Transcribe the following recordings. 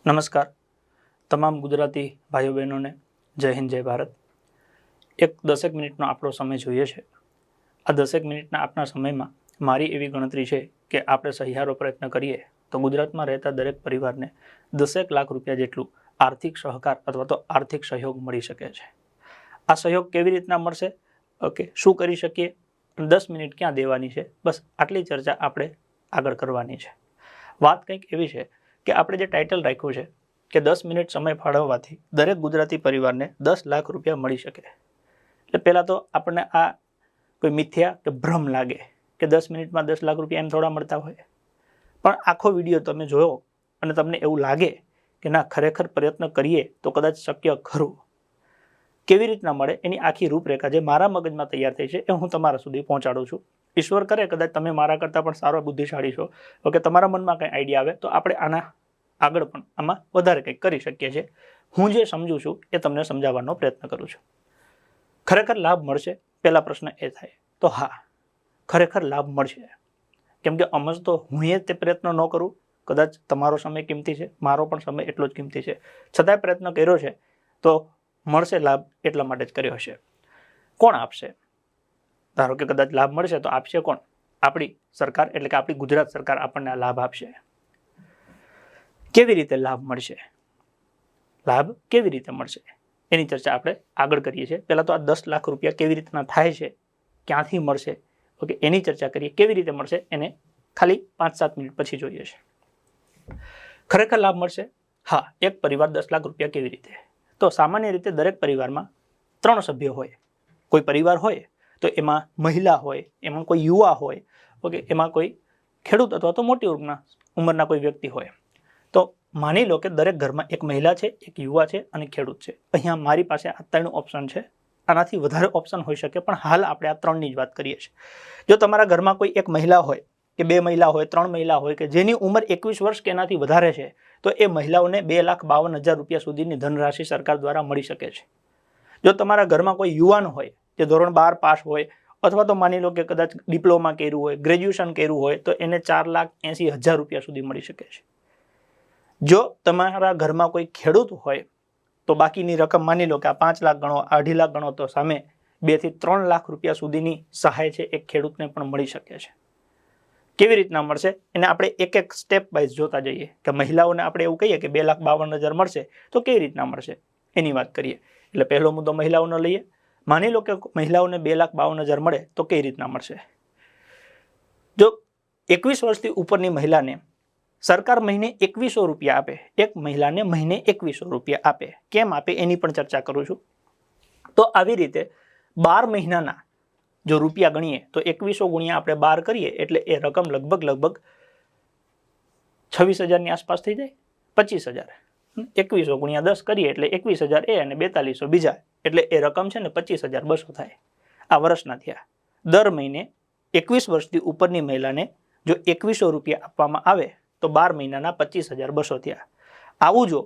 નમસ્કાર તમામ ગુજરાતી ભાઈઓ બહેનોને જય હિન્દ જય ભારત। એક 10 મિનિટનો આપણો સમય જોઈએ છે। આ 10 મિનિટના આપણા સમયમાં મારી એવી ગણતરી છે કે આપણે સહિયારો પ્રયત્ન કરીએ તો ગુજરાતમાં રહેતા દરેક પરિવારને 10 લાખ રૂપિયા જેટલું આર્થિક સહકાર અથવા તો આર્થિક સહયોગ મળી શકે છે। આ સહયોગ કેવી રીતના મળશે, ઓકે, શું કરી શકીએ, 10 મિનિટ ક્યાં દેવાની છે, બસ આટલી ચર્ચા આપણે આગળ કરવાની છે। વાત કંઈક એવી છે કે આપણે જે ટાઇટલ રાખ્યું છે કે 10 મિનિટ સમય ફાળવવાથી દરેક ગુજરાતી પરિવારને 10 લાખ રૂપિયા મળી શકે। એટલે પહેલાં તો આપણને આ કોઈ મિથ્યા કે ભ્રમ લાગે કે 10 મિનિટમાં 10 લાખ રૂપિયા એમ થોડા મળતા હોય, પણ આખો વિડીયો તમે જોયો અને તમને એવું લાગે કે ના, ખરેખર પ્રયત્ન કરીએ તો કદાચ શક્ય ખરું। કેવી રીતના મળે એની આખી રૂપરેખા જે મારા મગજમાં તૈયાર થઈ છે એ હું તમારા સુધી પહોંચાડું છું। ઈશ્વર કરે કદાચ તમે મારા કરતાં પણ સારો બુદ્ધિશાળી છો, ઓકે, તમારા મનમાં કંઈ આઈડિયા આવે તો આપણે આના આગળ પણ આમાં વધારે કંઈક કરી શકીએ છીએ। હું જે સમજું છું એ તમને સમજાવવાનો પ્રયત્ન કરું છું। ખરેખર લાભ મળશે? પહેલા પ્રશ્ન એ થાય તો હા, ખરેખર લાભ મળશે। કેમ કે અમજ તો હું એ તે પ્રયત્ન ન કરું, કદાચ તમારો સમય કિંમતી છે, મારો પણ સમય એટલો જ કિંમતી છે, છતાંય પ્રયત્ન કર્યો છે તો મળશે લાભ એટલા માટે જ કર્યો હશે। કોણ આપશે? ધારો કે કદાચ લાભ મળશે તો આપશે કોણ? આપણી સરકાર, એટલે કે આપણી ગુજરાત સરકાર આપણને આ લાભ આપશે। કેવી રીતે લાભ મળશે? લાભ કેવી રીતે મળશે એની ચર્ચા આપણે આગળ કરીએ છીએ। પહેલા તો આ 10 લાખ રૂપિયા કેવી રીતના થાય છે, ક્યાંથી મળશે, ઓકે, એની ચર્ચા કરીએ। કેવી રીતે મળશે એને ખાલી 5-7 મિનિટ પછી જોઈએ છે। ખરેખર લાભ મળશે? હા। એક પરિવાર 10 લાખ રૂપિયા કેવી રીતે? તો સામાન્ય રીતે દરેક પરિવારમાં 3 સભ્યો હોય। કોઈ પરિવાર હોય તો એમાં મહિલા હોય, એમાં કોઈ યુવા હોય, ઓકે, એમાં કોઈ ખેડૂત અથવા તો મોટી ઉંમરના કોઈ વ્યક્તિ હોય। તો માની લો કે દરેક ઘરમાં એક મહિલા છે, એક યુવા છે અને ખેડૂત છે। અહીંયા મારી પાસે આ 3 ઓપ્શન છે, આનાથી વધારે ઓપ્શન હોઈ શકે, પણ હાલ આપણે આ 3ની જ વાત કરીએ છીએ। જો તમારા ઘરમાં કોઈ એક મહિલા હોય કે 2 મહિલા હોય, 3 મહિલા હોય કે જેની ઉંમર 21 વર્ષ કે એનાથી વધારે છે, તો એ મહિલાઓને 2,52,000 રૂપિયા સુધીની ધનરાશિ સરકાર દ્વારા મળી શકે છે। જો તમારા ઘરમાં કોઈ યુવાન હોય જે ધોરણ 12 પાસ હોય અથવા તો માની લો કે કદાચ ડિપ્લોમા કર્યું હોય, ગ્રેજ્યુએશન કર્યું હોય, તો એને 4,80,000 રૂપિયા સુધી મળી શકે છે। જો તમારા ઘરમાં કોઈ ખેડૂત હોય તો બાકીની રકમ માની લો કે આ 5 લાખ ગણો, 2.5 લાખ ગણો, તો સામે 2 થી 3 લાખ રૂપિયા સુધીની સહાય છે એક ખેડૂતને પણ મળી શકે છે। કેવી રીતના મળશે એને આપણે એક એક સ્ટેપ વાઇઝ જોતા જઈએ કે મહિલાઓને આપણે એવું કહીએ કે 2,52,000 મળશે તો કેવી રીતના મળશે એની વાત કરીએ। એટલે પહેલો મુદ્દો મહિલાઓનો લઈએ। માની લો કે મહિલાઓને 2,52,000 મળે તો કઈ રીતના મળશે? જો 21 વર્ષથી ઉપરની મહિલાને સરકાર મહિને 2100 રૂપિયા આપે, એક મહિલાને મહિને 2100 રૂપિયા આપે, કેમ આપે એની પણ ચર્ચા કરું છું। તો આવી રીતે 12 મહિનાના જો રૂપિયા ગણીએ તો 2100 ગુણ્યા આપણે 12 કરીએ એટલે એ રકમ લગભગ 26,000 ની આસપાસ થઈ જાય, 25,000। 2100 ગુણ્યા 10 કરીએ એટલે 21,000 એ અને 4200 બીજા, એટલે એ રકમ છે ને 25,200 થાય। આ વર્ષના થયા। દર મહિને 21 વર્ષથી ઉપરની મહિલાને જો 2100 રૂપિયા આપવામાં આવે તો 12 મહિનાના 25,200 થયા। આવું જો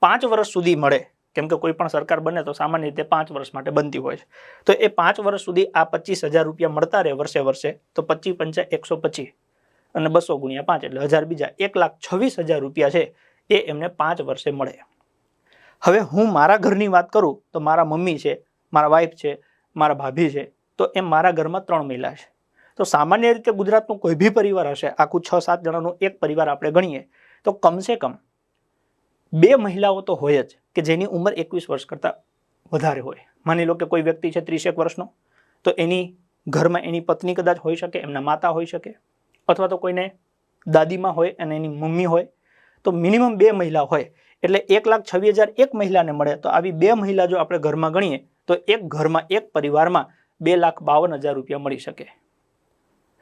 5 વર્ષ સુધી મળે, કેમ કે કોઈ પણ સરકાર બને તો સામાન્ય રીતે 5 વર્ષ માટે બનતી હોય છે, તો એ 5 વર્ષ સુધી આ 25,000 રૂપિયા મળતા રહે વર્ષે તો 25 × 5 = 125 અને 200 ગુણ્યા 5 એટલે 1000 બીજા 1,26,000 રૂપિયા છે એ એમને 5 વર્ષે મળે। હવે હું મારા ઘરની વાત કરું તો મારા મમ્મી છે, મારા વાઈફ છે, મારા ભાભી છે, તો એમ મારા ઘરમાં 3 મહિલા છે। તો સામાન્ય રીતે ગુજરાતનું કોઈ બી પરિવાર હશે, આખું 6-7 જણાનું એક પરિવાર આપણે ગણીએ તો કમસે કમ 2 મહિલાઓ તો હોય જ કે જેની ઉંમર 21 વર્ષ કરતાં વધારે હોય। માની લો કે કોઈ વ્યક્તિ છે 30 વર્ષનો, તો એની ઘરમાં એની પત્ની કદાચ હોઈ શકે, એમના માતા હોઈ શકે, અથવા તો કોઈને દાદીમાં હોય અને એની મમ્મી હોય, તો મિનિમમ 2 મહિલા હોય એટલે 1,26,000 એક મહિલાને મળે। તો આવી 2 મહિલા જો આપણે ઘરમાં ગણીએ તો એક ઘરમાં, એક પરિવારમાં 2,52,000 રૂપિયા મળી શકે।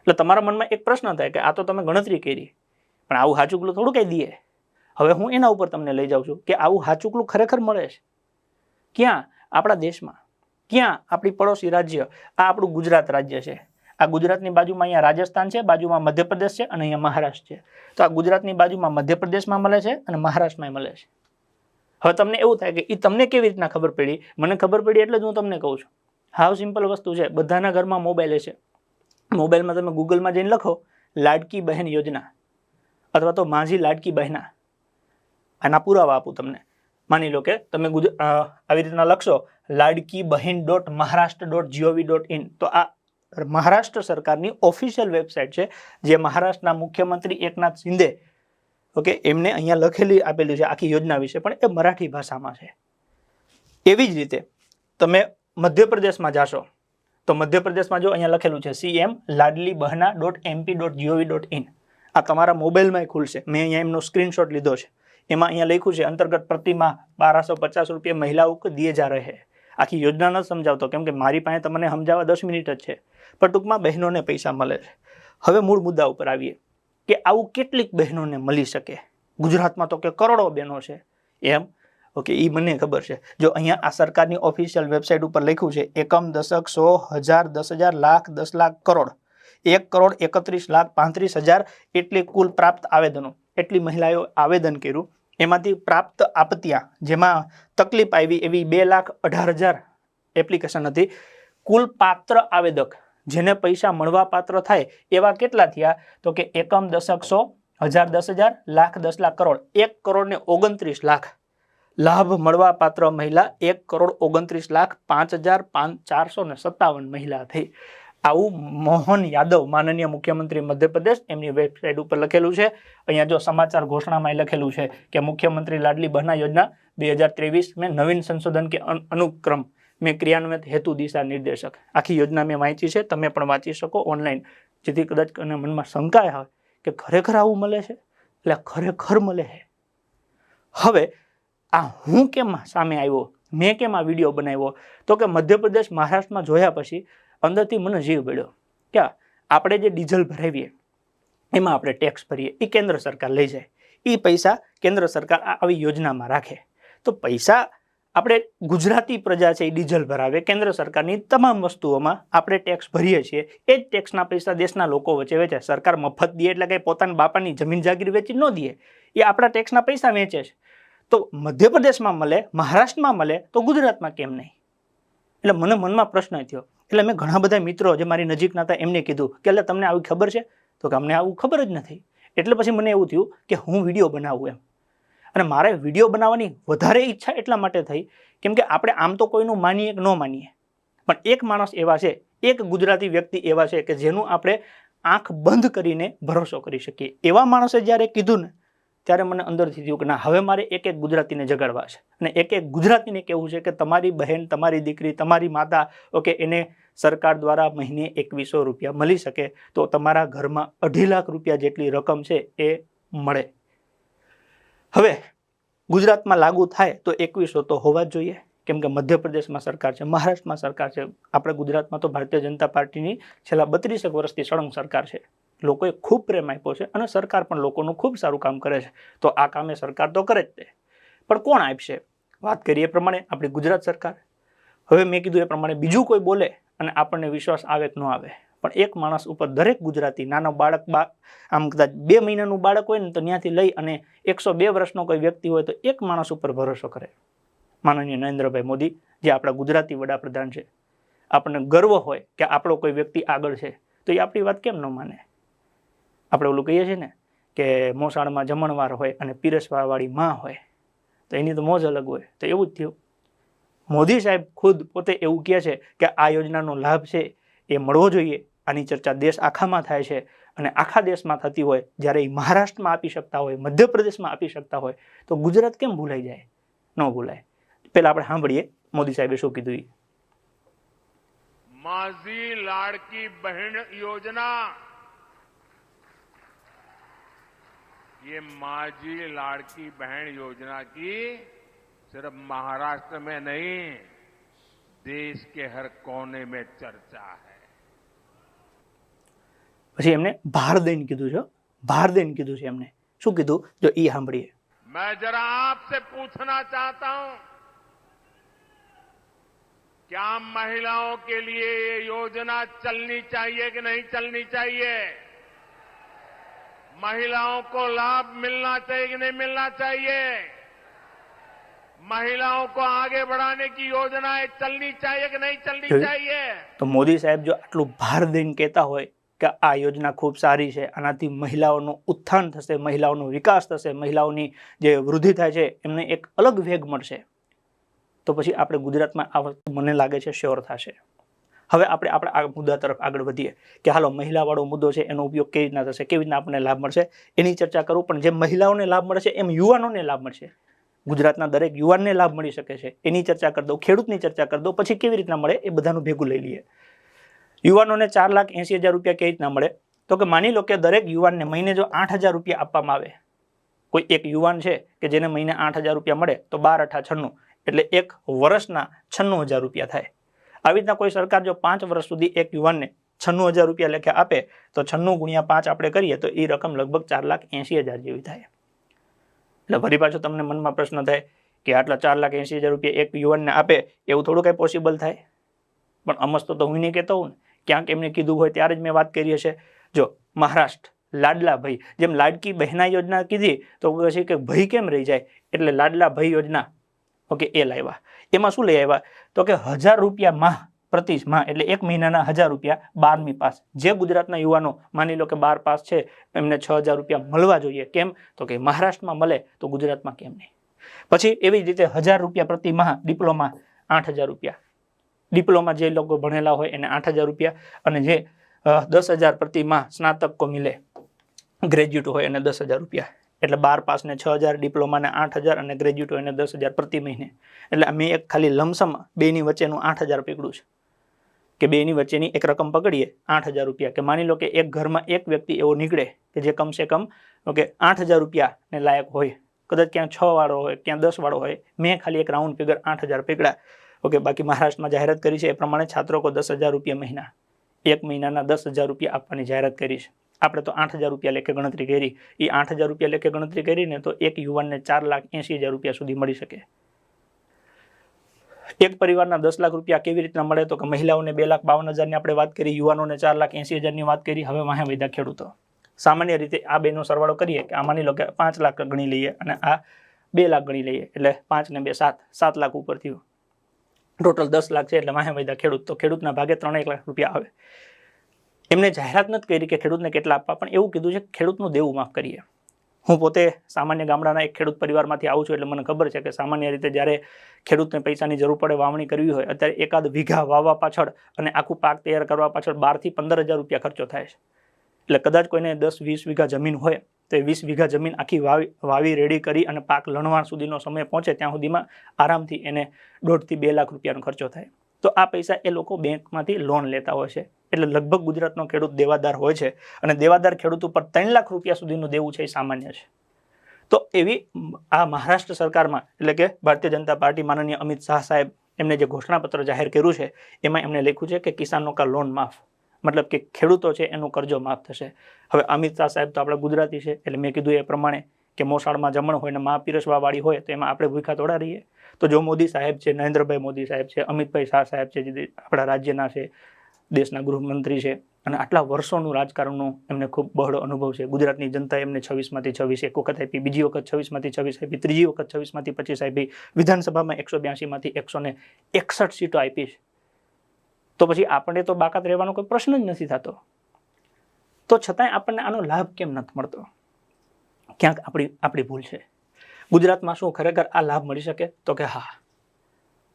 એટલે તમારા મનમાં એક પ્રશ્ન થાય કે આ તો તમે ગણતરી કરી, પણ આવું હાચુકલું થોડું કઈ દઈએ। હવે હું એના ઉપર તમને લઈ જાઉં છું કે આવું હાચુકલું ખરેખર મળે છે ક્યાં? આપણા દેશમાં। ક્યાં? આપણી પડોશી રાજ્ય, આ આપણું ગુજરાત રાજ્ય છે। આ ગુજરાતની બાજુમાં અહીંયા રાજસ્થાન છે, બાજુમાં મધ્યપ્રદેશ છે અને અહીંયા મહારાષ્ટ્ર છે। તો આ ગુજરાતની બાજુમાં મધ્યપ્રદેશમાં મળે છે અને મહારાષ્ટ્રમાં મળે છે। હવે તમને એવું થાય કે એ તમને કેવી રીતના ખબર પડી? મને ખબર પડી એટલે જ હું તમને કહું છું। હાવ સિમ્પલ વસ્તુ છે, બધાના ઘરમાં મોબાઈલ છે। મોબાઈલમાં તમે ગૂગલમાં જઈને લખો લાડકી બહેન યોજના અથવા તો माझी लाडकी बहना, આના પુરાવા આપું તમને. માની લો કે તમે આવી રીતના લખશો ladkibhin.maharashtra.gov.in, તો આ મહારાષ્ટ્ર સરકારની ઓફિશિયલ વેબસાઇટ છે, જે મહારાષ્ટ્રના મુખ્યમંત્રી એકનાથ શિંદે ઓકે એમને અહીંયા લખેલી આપેલી છે આખી યોજના વિશે, પણ એ મરાઠી ભાષામાં છે. એવી જ રીતે તમે મધ્યપ્રદેશમાં જાશો તો મધ્યપ્રદેશમાં જો અહીંયા લખેલું છે cm.ladlibahna.mp.gov.in. આ તમારા મોબાઈલમાં ખુલશે. મેં અહીંયા એમનો સ્ક્રીનશોટ લીધો છે. એમાં અહીંયા લખ્યું છે અંતર્ગત प्रतिमाह 1250 रुपये महिलाओं को दिए जा रहे हैं. આખી યોજના ન સમજાવતો, કેમ કે મારી પાસે તમને સમજાવવા 10 મિનિટ જ છે, પણ ટૂંકમાં બહેનોને પૈસા મળે છે. હવે મૂળ મુદ્દા ઉપર આવીએ કે આવું કેટલીક બહેનોને મળી શકે. ગુજરાતમાં તો કે કરોડો બહેનો છે એમ. ઓકે, એ મને ખબર છે. જો અહીંયા આ સરકારની ઓફિશિયલ વેબસાઇટ ઉપર લખ્યું છે એકમ, દશક, 100, 1000, 10,000, લાખ, 10 લાખ, કરોડ, 1,31,35,000 એટલી કુલ પ્રાપ્ત આવેદનો. એટલી મહિલાઓ આવેદન કર્યું. એમાંથી પ્રાપ્ત આપત્યા જેમાં તકલીફ આવી એવી 2,18,000 એપ્લિકેશન હતી. કુલ પાત્ર આવેદક જેને પૈસા મળવા પાત્ર થાય એવા કેટલા થયા? તો કે એકમ, દશક, 100, 1000, 10,000, લાખ, 10 લાખ, કરોડ, 1,29,00,000 લાભ મળવા પાત્ર મહિલા 1,29,05,457 મહિલા થઈ. આવું મોહન યાદવ, માનનીય મુખ્યમંત્રી મધ્યપ્રદેશ, એમની વેબસાઇટ ઉપર લખેલું છે. અહીંયા જો સમાચાર ઘોષણામાં લખેલું છે કે મુખ્યમંત્રી લાડલી બહના યોજના 2023 में नवीन संशोधन के अनुक्रम में क्रियान्वित हेतु दिशा निर्देशक. આખી યોજના મેં વાંચી છે, તમે પણ વાંચી શકો ઓનલાઈન, જેથી કદાચ મનમાં શંકા હોય કે ખરેખર આવું મળે છે, એટલે ખરેખર મળે છે. હવે આ હું કેમ સામે આવ્યો, મેં કેમ આ વિડીયો બનાવ્યો, તો કે મધ્યપ્રદેશ મહારાષ્ટ્રમાં જોયા પછી અંદરથી મને જીવ પડ્યો કે આપણે જે ડીઝલ ભરાવીએ એમાં આપણે ટેક્સ ભરીએ, એ કેન્દ્ર સરકાર લઈ જાય, એ પૈસા કેન્દ્ર સરકાર આવી યોજનામાં રાખે. તો પૈસા આપણે ગુજરાતી પ્રજા છે એ ડીઝલ ભરાવે, કેન્દ્ર સરકારની તમામ વસ્તુઓમાં આપણે ટેક્સ ભરીએ છીએ. એ જ ટેક્સના પૈસા દેશના લોકો વચ્ચે વેચે. સરકાર મફત દે એટલે કંઈ પોતાના બાપાની જમીન જાગીર વેચી ન દે, એ આપણા ટેક્સના પૈસા વેચે છે. તો મધ્યપ્રદેશમાં મળે, મહારાષ્ટ્રમાં મળે, તો ગુજરાતમાં કેમ નહીં? એટલે મને મનમાં પ્રશ્ન થયો. એટલે મેં ઘણા બધા મિત્રો જે મારી નજીકના હતા એમને કીધું કે એટલે તમને આવી ખબર છે? તો કે અમને આવું ખબર જ નથી. એટલે પછી મને એવું થયું કે હું વિડીયો બનાવું એમ. અને મારે વિડીયો બનાવવાની વધારે ઈચ્છા એટલા માટે થઈ કેમ કે આપણે આમ તો કોઈનું માનીએ કે ન માનીએ, પણ એક માણસ એવા છે, એક ગુજરાતી વ્યક્તિ એવા છે કે જેનું આપણે આંખ બંધ કરીને ભરોસો કરી શકીએ. એવા માણસે જ્યારે કીધું ને ત્યારે મને અંદરથી થયું કે ના, હવે મારે એક એક ગુજરાતીને જગાડવા છે અને એક એક ગુજરાતીને કહેવું છે કે તમારી બહેન, તમારી દીકરી, તમારી માતા ઓકે એને સરકાર દ્વારા મહિને 2,100 રૂપિયા મળી શકે તો તમારા ઘરમાં 2.5 લાખ રૂપિયા જેટલી રકમ છે એ મળે. હવે ગુજરાતમાં લાગુ થાય તો 2,100 તો હોવા જ જોઈએ, કેમ કે મધ્યપ્રદેશમાં સરકાર છે, મહારાષ્ટ્રમાં સરકાર છે, આપણે ગુજરાતમાં તો ભારતીય જનતા પાર્ટીની છેલ્લા 32 વર્ષથી સળંગ સરકાર છે. લોકોએ ખૂબ પ્રેમ આપ્યો છે અને સરકાર પણ લોકોનું ખૂબ સારું કામ કરે છે. તો આ કામે સરકાર તો કરે જ તે, પણ કોણ આપશે? વાત કરીએ એ પ્રમાણે આપણી ગુજરાત સરકાર. હવે મેં કીધું એ પ્રમાણે બીજું કોઈ બોલે અને આપણને વિશ્વાસ આવે કે ન આવે, પણ એક માણસ ઉપર દરેક ગુજરાતી, નાનો બાળક, આમ કદાચ 2 મહિનાનું બાળક હોય ને તો ત્યાંથી લઈ અને 102 વર્ષનો કોઈ વ્યક્તિ હોય તો એક માણસ ઉપર ભરોસો કરે. માનનીય નરેન્દ્રભાઈ મોદી, જે આપણા ગુજરાતી વડાપ્રધાન છે. આપણને ગર્વ હોય કે આપણો કોઈ વ્યક્તિ આગળ છે, તો એ આપણી વાત કેમ ન માને? આપણે ઓલું કહીએ છીએ ને કે મોસાળમાં જમણવાર હોય અને પીરસવાવાળી માં હોય તો એની તો મોજ અલગ હોય. તો એવું જ થયું. મોદી સાહેબ ખુદ પોતે એવું કહે છે કે આ યોજનાનો લાભ છે એ મળવો જોઈએ. આની ચર્ચા દેશ આખામાં થાય છે અને આખા દેશમાં થતી હોય, જ્યારે એ મહારાષ્ટ્રમાં આપી શકતા હોય, મધ્યપ્રદેશમાં આપી શકતા હોય, તો ગુજરાત કેમ ભૂલાઈ જાય? ન ભૂલાય. પહેલા આપણે સાંભળીએ મોદી સાહેબે શું કીધું. माझी लाडकी बहन योजना, ये माझी लाडकी बहन योजना की सिर्फ महाराष्ट्र में नहीं, देश के हर कोने में चर्चा है. પછી એમને ભાર દઈને કીધું છે, ભાર દઈને કીધું છે એમને. શું કીધું જો ઈ સાંભળીએ. मैं जरा आपसे पूछना चाहता हूं, क्या महिलाओं के लिए ये योजना चलनी चाहिए कि नहीं चलनी चाहिए? महिलाओं को लाभ मिलना चाहिए कि नहीं मिलना चाहिए? महिलाओं को आगे बढ़ाने की योजनाएं चलनी चाहिए कि नहीं चलनी चाहिए? तो मोदी साहब जो आटલું ભાર દઈને કહેતા હોય કે આ યોજના ખૂબ સારી છે, આનાથી મહિલાઓનું ઉત્થાન થશે, મહિલાઓનો વિકાસ થશે, મહિલાઓની જે વૃદ્ધિ થાય છે એમને એક અલગ વેગ મળશે, તો પછી આપણે ગુજરાતમાં આ વસ્તુ મને લાગે છે શ્યોર થશે. હવે આપણે આપણા આ મુદ્દા તરફ આગળ વધીએ કે હાલો મહિલાવાળો મુદ્દો છે એનો ઉપયોગ કેવી રીતના થશે, કેવી રીતના આપણને લાભ મળશે એની ચર્ચા કરું. પણ જેમ મહિલાઓને લાભ મળશે એમ યુવાનોને લાભ મળશે, ગુજરાતના દરેક યુવાનને લાભ મળી શકે છે એની ચર્ચા કરી દઉં, ખેડૂતની ચર્ચા કરી દઉં, પછી કેવી રીતના મળે એ બધાનું ભેગું લઈ લઈએ. યુવાનોને 4,80,000 રૂપિયા કેવી રીતના મળે, તો કે માની લો કે દરેક યુવાનને મહિને જો 8,000 રૂપિયા આપવામાં આવે, કોઈ એક યુવાન છે કે જેને મહિને 8,000 રૂપિયા મળે તો 12 × 96 એટલે એક વર્ષના 96,000 રૂપિયા થાય. આવી રીતના કોઈ સરકાર જો 5 વર્ષ સુધી એક યુવાનને 96,000 રૂપિયા લેખે આપે તો 96 × 5 આપણે કરીએ તો એ રકમ લગભગ 4,80,000 જેવી થાય. એટલે ફરી પાછો તમને મનમાં પ્રશ્ન થાય કે આટલા 4,80,000 રૂપિયા એક યુવાનને આપે એવું થોડું કઈ પોસિબલ થાય? પણ અમસ્તો તો હું નહીં કહેતો હોઉં ને, ક્યાંક એમને કીધું હોય ત્યારે જ મેં વાત કરી હશે. જો મહારાષ્ટ્ર લાડલા ભાઈ, જેમ લાડકી બહેના યોજના કીધી તો પછી કે ભાઈ કેમ રહી જાય, એટલે લાડલા ભાઈ યોજના ઓકે એ લાવ્યા. એમાં શું લઈ આવ્યા તો કે 1,000 રૂપિયા માહ પ્રતિ માહ, એટલે એક મહિનાના 1,000 રૂપિયા 12મી પાસ. જે ગુજરાતના યુવાનો માની લો કે 12 પાસ છે એમને 6,000 રૂપિયા મળવા જોઈએ. કેમ તો કે મહારાષ્ટ્રમાં મળે તો ગુજરાતમાં કેમ નહીં. પછી એવી જ રીતે 1,000 રૂપિયા પ્રતિ માહ ડિપ્લોમા 8,000 રૂપિયા, ડિપ્લોમા જે લોકો ભણેલા હોય એને 8,000 રૂપિયા, અને જે 10,000 પ્રતિ માહ સ્નાતકો મિલે ગ્રેજ્યુએટ હોય એને 10,000 રૂપિયા. એટલે 12 પાસને 6,000, ડિપ્લોમાને 8,000 અને ગ્રેજ્યુએટ હોય એને 10,000 પ્રતિ મહિને. એટલે મેં એક ખાલી લમસમ બેની વચ્ચેનું 8,000 પકડ્યું છે કે બેની વચ્ચેની એક રકમ પકડીએ 8,000 રૂપિયા, કે માની લો કે એક ઘરમાં એક વ્યક્તિ એવો નીકળે કે જે કમસે કમ ઓકે 8,000 રૂપિયાને લાયક હોય, કદાચ ક્યાં 6 વાળો હોય ક્યાં 10 વાળો હોય. મેં ખાલી એક રાઉન્ડ ફિગર 8,000 પકડ્યા. ઓકે, બાકી મહારાષ્ટ્રમાં જાહેરાત કરી છે એ પ્રમાણે છાત્રો કો 10,000 રૂપિયા મહિના, એક મહિનાના 10,000 રૂપિયા આપવાની જાહેરાત કરી છે. આપણે તો 8,000 રૂપિયા લેખે ગણતરી કરી. એ 8,000 રૂપિયા લેખે ગણતરી કરીને તો એક યુવાનને 4,80,000 રૂપિયા સુધી મળી શકે. એક પરિવારના 10 લાખ રૂપિયા કેવી રીતના મળે તો કે મહિલાઓને 2,52,000 ની આપણે વાત કરી, યુવાનોને 4,80,000 ની વાત કરી. હવે વાહે વૈદા ખેડૂતો. સામાન્ય રીતે આ બેનો સરવાળો કરીએ કે આ માની લો કે 5 લાખ ગણી લઈએ અને આ 2 લાખ ગણી લઈએ, એટલે 5 ને 2 7 લાખ ઉપર થયું. ટોટલ 10 લાખ છે. એટલે વાહે વૈદા ખેડૂત, તો ખેડૂતના ભાગે 3 લાખ રૂપિયા આવે. એમને જાહેરાત નથી કરી કે ખેડૂતને કેટલા આપવા, પણ એવું કીધું છે કે ખેડૂતનું દેવું માફ કરીએ. હું પોતે સામાન્ય ગામડાના એક ખેડૂત પરિવારમાંથી આવું છું એટલે મને ખબર છે કે સામાન્ય રીતે જ્યારે ખેડૂતને પૈસાની જરૂર પડે, વાવણી કરવી હોય, અત્યારે એકાદ વીઘા વાવવા પાછળ અને આખું પાક તૈયાર કરવા પાછળ 12,000 થી 15,000 રૂપિયા ખર્ચો થાય છે. એટલે કદાચ કોઈને 10-20 વીઘા જમીન હોય તો 20 વીઘા જમીન આખી વાવી રેડી કરી અને પાક લણવા સુધીનો સમય પહોંચે ત્યાં સુધીમાં આરામથી એને 1.5 થી 2 લાખ રૂપિયાનો ખર્ચો થાય. તો આ પૈસા એ લોકો બેંકમાંથી લોન લેતા હોય છે. એટલે લગભગ ગુજરાતનો ખેડૂત દેવાદાર હોય છે, અને દેવાદાર ખેડૂત ઉપર 3 લાખ રૂપિયા સુધીનું દેવું છે એ સામાન્ય છે. તો એવી આ મહારાષ્ટ્ર સરકારમાં એટલે કે ભારતીય જનતા પાર્ટી માનનીય અમિત શાહ સાહેબ એમને જે ઘોષણાપત્ર જાહેર કર્યું છે એમાં એમને લખ્યું છે કે કિસાનો કા લોન માફ, મતલબ કે ખેડૂતો છે એનો કરજો માફ થશે. હવે અમિત શાહ સાહેબ તો આપણા ગુજરાતી છે એટલે મેં કીધું એ પ્રમાણે કે મોસાળમાં જમણ હોય ને મા પીરસવા વાળી હોય તો એમાં આપણે ભૂખા થોડા રહીએ. તો જો મોદી સાહેબ છે, નરેન્દ્રભાઈ મોદી સાહેબ છે, અમિતભાઈ શાહ સાહેબ છે, જે આપણા રાજ્યના છે, દેશના ગૃહમંત્રી છે, અને આટલા વર્ષોનું રાજકારણનો એમને ખૂબ બહોળો અનુભવ છે. ગુજરાતની જનતાએ એમને 26 માંથી 26 એક વખત આપી, બીજી વખત 26 માંથી 26 આપી, ત્રીજી વખત 26 માંથી 25 આપી, વિધાનસભામાં 182 માંથી 161 સીટો આપી છે. તો પછી આપણે તો બાકાત રહેવાનો કોઈ પ્રશ્ન જ નથી થતો. તો છતાંય આપણને આનો લાભ કેમ નથી મળતો? ક્યાંક આપણી ભૂલ છે. ગુજરાતમાં શું ખરેખર આ લાભ મળી શકે? તો કે હા,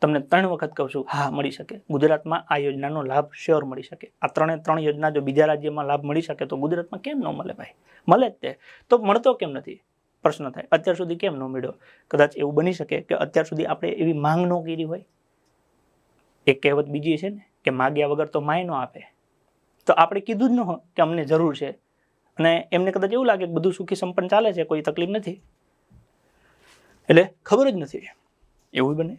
તમને 3 વખત કહું છું, હા મળી શકે. ગુજરાતમાં આ યોજનાનો લાભ શ્યોર મળી શકે. આ 3 યોજના જો બીજા રાજ્યમાં લાભ મળી શકે તો ગુજરાતમાં કેમ ન મળે ભાઈ? મળે જ તે. તો મળતો કેમ નથી? પ્રશ્ન થાય. અત્યાર સુધી કેમ ન મળ્યો? કદાચ એવું બની શકે કે અત્યાર સુધી આપણે એવી માંગ ન કરી હોય. એક કહેવત બીજી છે ને કે માગ્યા વગર તો માય ન આપે. તો આપણે કીધું જ ન હોય કે અમને જરૂર છે, અને એમને કદાચ એવું લાગે કે બધું સુખી સંપન્ન ચાલે છે, કોઈ તકલીફ નથી, એટલે ખબર જ નથી. એવું બને.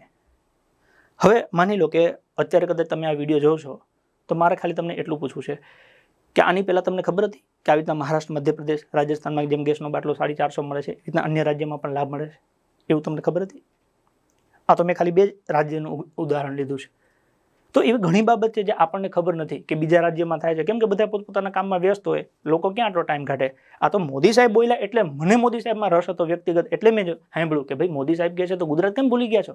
હવે માની લો કે અત્યારે કદાચ તમે આ વિડીયો જોવો છો તો મારે ખાલી તમને એટલું પૂછવું છે કે આની પહેલાં તમને ખબર હતી કે આવી રીતના મહારાષ્ટ્ર, મધ્યપ્રદેશ, રાજસ્થાનમાં જેમ ગેસનો બાટલો 450 મળે છે, એ રીતના અન્ય રાજ્યમાં પણ લાભ મળે છે? એવું તમને ખબર હતી? આ તો મેં ખાલી 2 રાજ્યનું ઉદાહરણ લીધું છે. તો એવી ઘણી બાબત છે જે આપણને ખબર નથી કે બીજા રાજ્યમાં થાય છે. કેમ કે બધા પોતપોતાના કામમાં વ્યસ્ત હોય, લોકો ક્યાં આટલો ટાઈમ કાઢે? આ તો મોદી સાહેબ બોલ્યા એટલે મને મોદી સાહેબમાં રસ હતો વ્યક્તિગત, એટલે મેં સાંભળ્યું કે ભાઈ મોદી સાહેબ કહે છે તો ગુજરાત કેમ ભૂલી ગયા છો?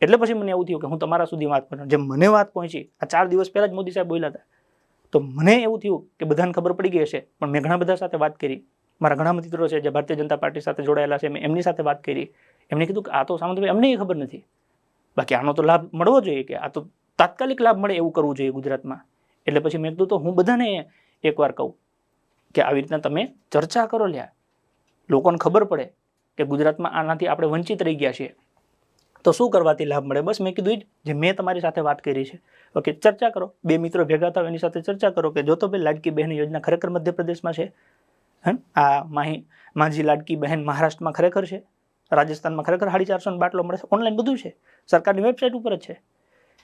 એટલે પછી મને એવું થયું કે હું તમારા સુધી વાત કરું. જેમ મને વાત પહોંચી, આ 4 દિવસ પહેલા જ મોદી સાહેબ બોલ્યા હતા, તો મને એવું થયું કે બધાને ખબર પડી ગઈ હશે, પણ મેં ઘણા બધા સાથે વાત કરી, મારા ઘણા મિત્રો છે જે ભારતીય જનતા પાર્ટી સાથે જોડાયેલા છે, મેં એમની સાથે વાત કરી, એમને કીધું કે આ તો સામંતભાઈ અમને ખબર નથી, બાકી આનો તો લાભ મળવો જોઈએ, કે આ તો તાત્કાલિક લાભ મળે એવું કરવું જોઈએ ગુજરાતમાં. એટલે પછી મેં કીધું તો હું બધાને એકવાર કહું કે આવી રીતના તમે ચર્ચા કરો, લ્યા લોકોને ખબર પડે કે ગુજરાતમાં આનાથી આપણે વંચિત રહી ગયા છીએ, તો શું કરવાથી લાભ મળે. બસ મેં કીધું જે મેં તમારી સાથે વાત કરી છે. ઓકે, ચર્ચા કરો, બે મિત્રો ભેગા થાવ, એની સાથે ચર્ચા કરો કે જો તો ભાઈ લાડકી બહેન યોજના ખરેખર મધ્યપ્રદેશમાં છે, આ માજી લાડકી બહેન મહારાષ્ટ્રમાં ખરેખર છે, રાજસ્થાનમાં ખરેખર 450 બાટલો મળે છે, ઓનલાઈન બધું છે, સરકારની વેબસાઇટ ઉપર જ છે.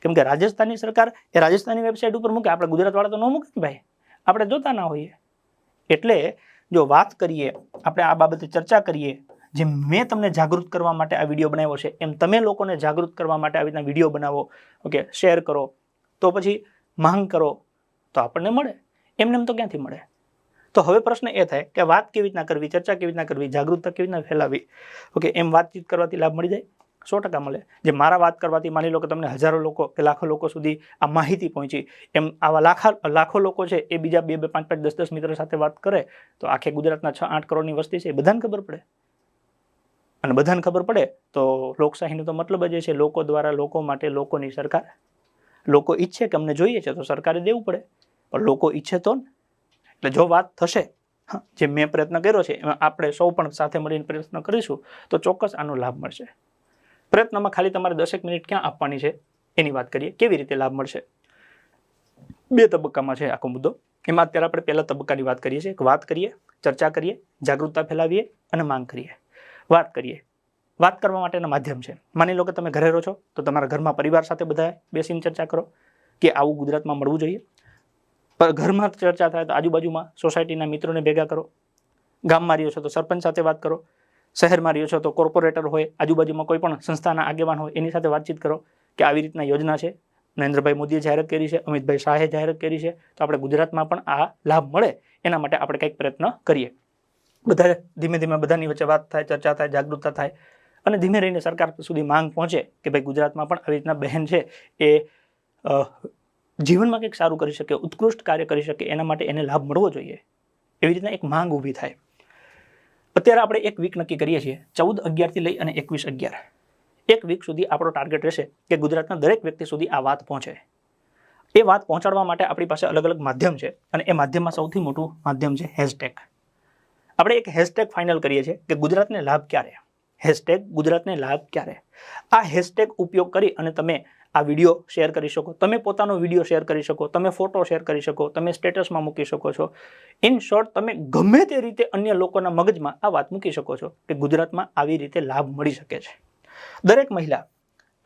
કેમ કે રાજસ્થાનની સરકાર એ રાજસ્થાનની વેબસાઇટ ઉપર મૂકે, આપણે ગુજરાતવાળા તો ન મૂકે ને ભાઈ, આપણે જોતા ના હોઈએ. એટલે જો વાત કરીએ, આપણે આ બાબતે ચર્ચા કરીએ, જેમ મેં તમને જાગૃત કરવા માટે આ વિડીયો બનાવ્યો છે, એમ તમે લોકોને જાગૃત કરવા માટે આવી રીતના વિડીયો બનાવો, ઓકે, શેર કરો, તો પછી માંગ કરો તો આપણને મળે, એમને એમ તો ક્યાંથી મળે. તો હવે પ્રશ્ન એ થાય કે વાત કેવી રીતના કરવી, ચર્ચા કેવી રીતના કરવી, જાગૃતતા કેવી રીતના ફેલાવી. ઓકે, એમ વાતચીત કરવાથી લાભ મળી જાય, 100% મળે. જે મારા વાત કરવાથી માની લો કે તમને હજારો લોકો કે લાખો લોકો સુધી આ માહિતી પહોંચી, એમ આવા લાખો લોકો છે એ બીજા 2, 5, 10 મિત્રો સાથે વાત કરે તો આખે ગુજરાતના 6-8 કરોડની વસ્તી છે, એ બધાને ખબર પડે. અને બધાને ખબર પડે તો લોકશાહીનો તો મતલબ જ છે લોકો દ્વારા, લોકો માટે, લોકોની સરકાર. લોકો ઈચ્છે કે અમને જોઈએ છે તો સરકારે દેવું પડે, પણ લોકો ઈચ્છે તો ને. એટલે જો વાત થશે, જે મેં પ્રયત્ન કર્યો છે એમાં આપણે સૌ પણ સાથે મળીને પ્રયત્ન કરીશું તો ચોક્કસ આનો લાભ મળશે. પ્રયત્નમાં ખાલી તમારે 10 મિનિટ ક્યાં આપવાની છે એની વાત કરીએ. કેવી રીતે લાભ મળશે? 2 તબક્કામાં છે આખો મુદ્દો. એમાં અત્યારે આપણે પહેલા તબક્કાની વાત કરીએ છીએ. વાત કરીએ, ચર્ચા કરીએ, જાગૃતતા ફેલાવીએ અને માંગ કરીએ. વાત કરીએ. વાત કરવા માટેના માધ્યમ છે. માની લો કે તમે ઘરે રહો છો તો તમારા ઘરમાં પરિવાર સાથે બધા બેસીને ચર્ચા કરો કે આવું ગુજરાતમાં મળવું જોઈએ. પણ ઘરમાં ચર્ચા થાય તો આજુબાજુમાં સોસાયટીના મિત્રોને ભેગા કરો, ગામમાં રહ્યો છો તો સરપંચ સાથે વાત કરો, શહેરમાં રહ્યો છો તો કોર્પોરેટર હોય, આજુબાજુમાં કોઈ પણ સંસ્થાના આગેવાન હોય એની સાથે વાતચીત કરો કે આવી રીતના યોજના છે, નરેન્દ્રભાઈ મોદીએ જાહેરાત કરી છે, અમિતભાઈ શાહે જાહેરાત કરી છે, તો આપણે ગુજરાતમાં પણ આ લાભ મળે એના માટે આપણે કંઈક પ્રયત્ન કરીએ. બધા ધીમે ધીમે બધાની વચ્ચે વાત થાય, ચર્ચા થાય, જાગૃતતા થાય અને ધીમે રહીને સરકાર સુધી માંગ પહોંચે કે ભાઈ ગુજરાતમાં પણ આવી રીતના બહેન છે એ જીવનમાં કંઈક સારું કરી શકે, ઉત્કૃષ્ટ કાર્ય કરી શકે, એના માટે એને લાભ મળવો જોઈએ. એવી રીતના એક માંગ ઊભી થાય. અત્યારે આપણે એક વીક નક્કી કરીએ છીએ, 14/11 થી લઈ અને 21/11. એક વીક સુધી આપણો ટાર્ગેટ રહેશે કે ગુજરાતના દરેક વ્યક્તિ સુધી આ વાત પહોંચે. એ વાત પહોંચાડવા માટે આપણી પાસે અલગ અલગ માધ્યમ છે અને એ માધ્યમમાં સૌથી મોટું માધ્યમ છે હેશટેગ. આપણે એક હેશટેગ ફાઇનલ કરીએ છીએ કે ગુજરાતને લાભ ક્યારે. હેશટેગ ગુજરાતને લાભ ક્યારે. આ હેશટેગ ઉપયોગ કરી અને તમે આ વિડીયો શેર કરી શકો, તમે પોતાનો વિડીયો શેર કરી શકો, તમે ફોટો શેર કરી શકો, તમે સ્ટેટસમાં મૂકી શકો છો. ઇન શોર્ટ, તમે ગમે તે રીતે અન્ય લોકોના મગજમાં આ વાત મૂકી શકો છો કે ગુજરાતમાં આવી રીતે લાભ મળી શકે છે. દરેક મહિલા,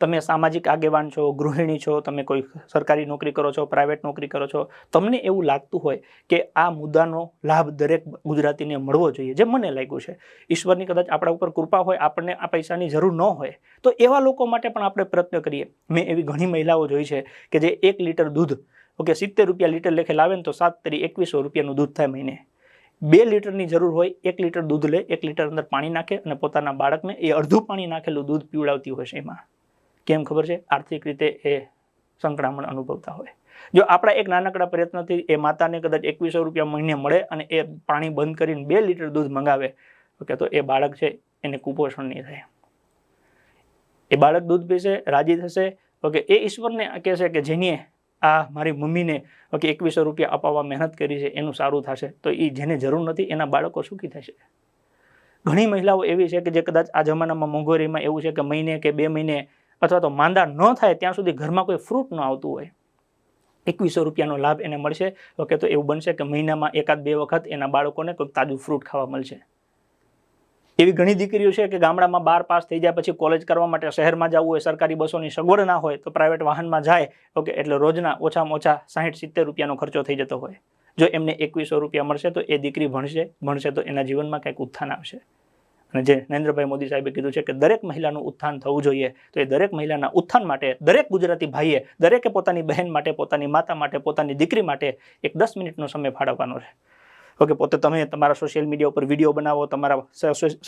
તમે સામાજિક આગેવાન છો, ગૃહિણી છો, તમે કોઈ સરકારી નોકરી કરો છો, પ્રાઇવેટ નોકરી કરો છો, તમને એવું લાગતું હોય કે આ મુદ્દાનો લાભ દરેક ગુજરાતીને મળવો જોઈએ, જે મને લાગ્યું છે, ઈશ્વરની કદાચ આપણા ઉપર કૃપા હોય, આપણને આ પૈસાની જરૂર ન હોય, તો એવા લોકો માટે પણ આપણે પ્રયત્ન કરીએ. મેં એવી ઘણી મહિલાઓ જોઈ છે કે જે 1 લીટર દૂધ, ઓકે, 70 રૂપિયા લીટર લેખે લાવે ને તો 7 તરી 2100 રૂપિયાનું દૂધ થાય મહિને. 2 લીટરની જરૂર હોય, 1 લીટર દૂધ લે, 1 લીટર અંદર પાણી નાખે અને પોતાના બાળકને એ અડધું પાણી નાખેલું દૂધ પીવડાવતી હોય છે. એમાં કેમ ખબર છે? આર્થિક રીતે એ સંકળામણ અનુભવતા હોય. જો આપણા એક નાનકડા પ્રયત્નથી એ માતાને કદાચ 2100 રૂપિયા મહિને મળે અને એ પાણી બંધ કરીને 2 લીટર દૂધ મંગાવે, ઓકે, તો એ બાળક છે એને કુપોષણ નહીં થાય. એ બાળક દૂધ પીશે, રાજી થશે. ઓકે, એ ઈશ્વરને કહેશે કે જેની આ મારી મમ્મીને, ઓકે, 2100 રૂપિયા અપાવવા મહેનત કરી છે એનું સારું થશે. તો એ જેને જરૂર નથી એના બાળકો સુખી થશે. ઘણી મહિલાઓ એવી છે કે જે કદાચ આ જમાનામાં મોંઘવારીમાં એવું છે કે મહિને કે 2 મહિને અથવા તો માંદા ન થાય ત્યાં સુધી ઘરમાં કોઈ ફ્રૂટ ન આવતું હોય, 2100 રૂપિયાનો લાભ એને મળશે. ઓકે, તો એવું બનશે કે મહિનામાં 1-2 વખત એના બાળકોને કોઈ તાજું ફ્રૂટ ખાવા મળશે. એવી ઘણી દીકરીઓ છે કે ગામડામાં 12 પાસ થઈ જાય પછી કોલેજ કરવા માટે શહેરમાં જવું હોય, સરકારી બસોની સગવડ ના હોય તો પ્રાઇવેટ વાહનમાં જાય. ઓકે, એટલે રોજના ઓછામાં ઓછા 60-70 રૂપિયાનો ખર્ચો થઈ જતો હોય. જો એમને 2100 રૂપિયા મળશે તો એ દીકરી ભણશે તો એના જીવનમાં કંઈક ઉત્થાન આવશે. અને જે નરેન્દ્રભાઈ મોદી સાહેબે કીધું છે કે દરેક મહિલાનું ઉત્થાન થવું જોઈએ, તો એ દરેક મહિલાના ઉત્થાન માટે દરેક ગુજરાતી ભાઈએ દરેકે પોતાની બહેન માટે, પોતાની માતા માટે, પોતાની દીકરી માટે એક 10 મિનિટનો સમય ફાળવવાનો છે. ઓકે, પોતે તમે તમારા સોશિયલ મીડિયા ઉપર વિડીયો બનાવો, તમારા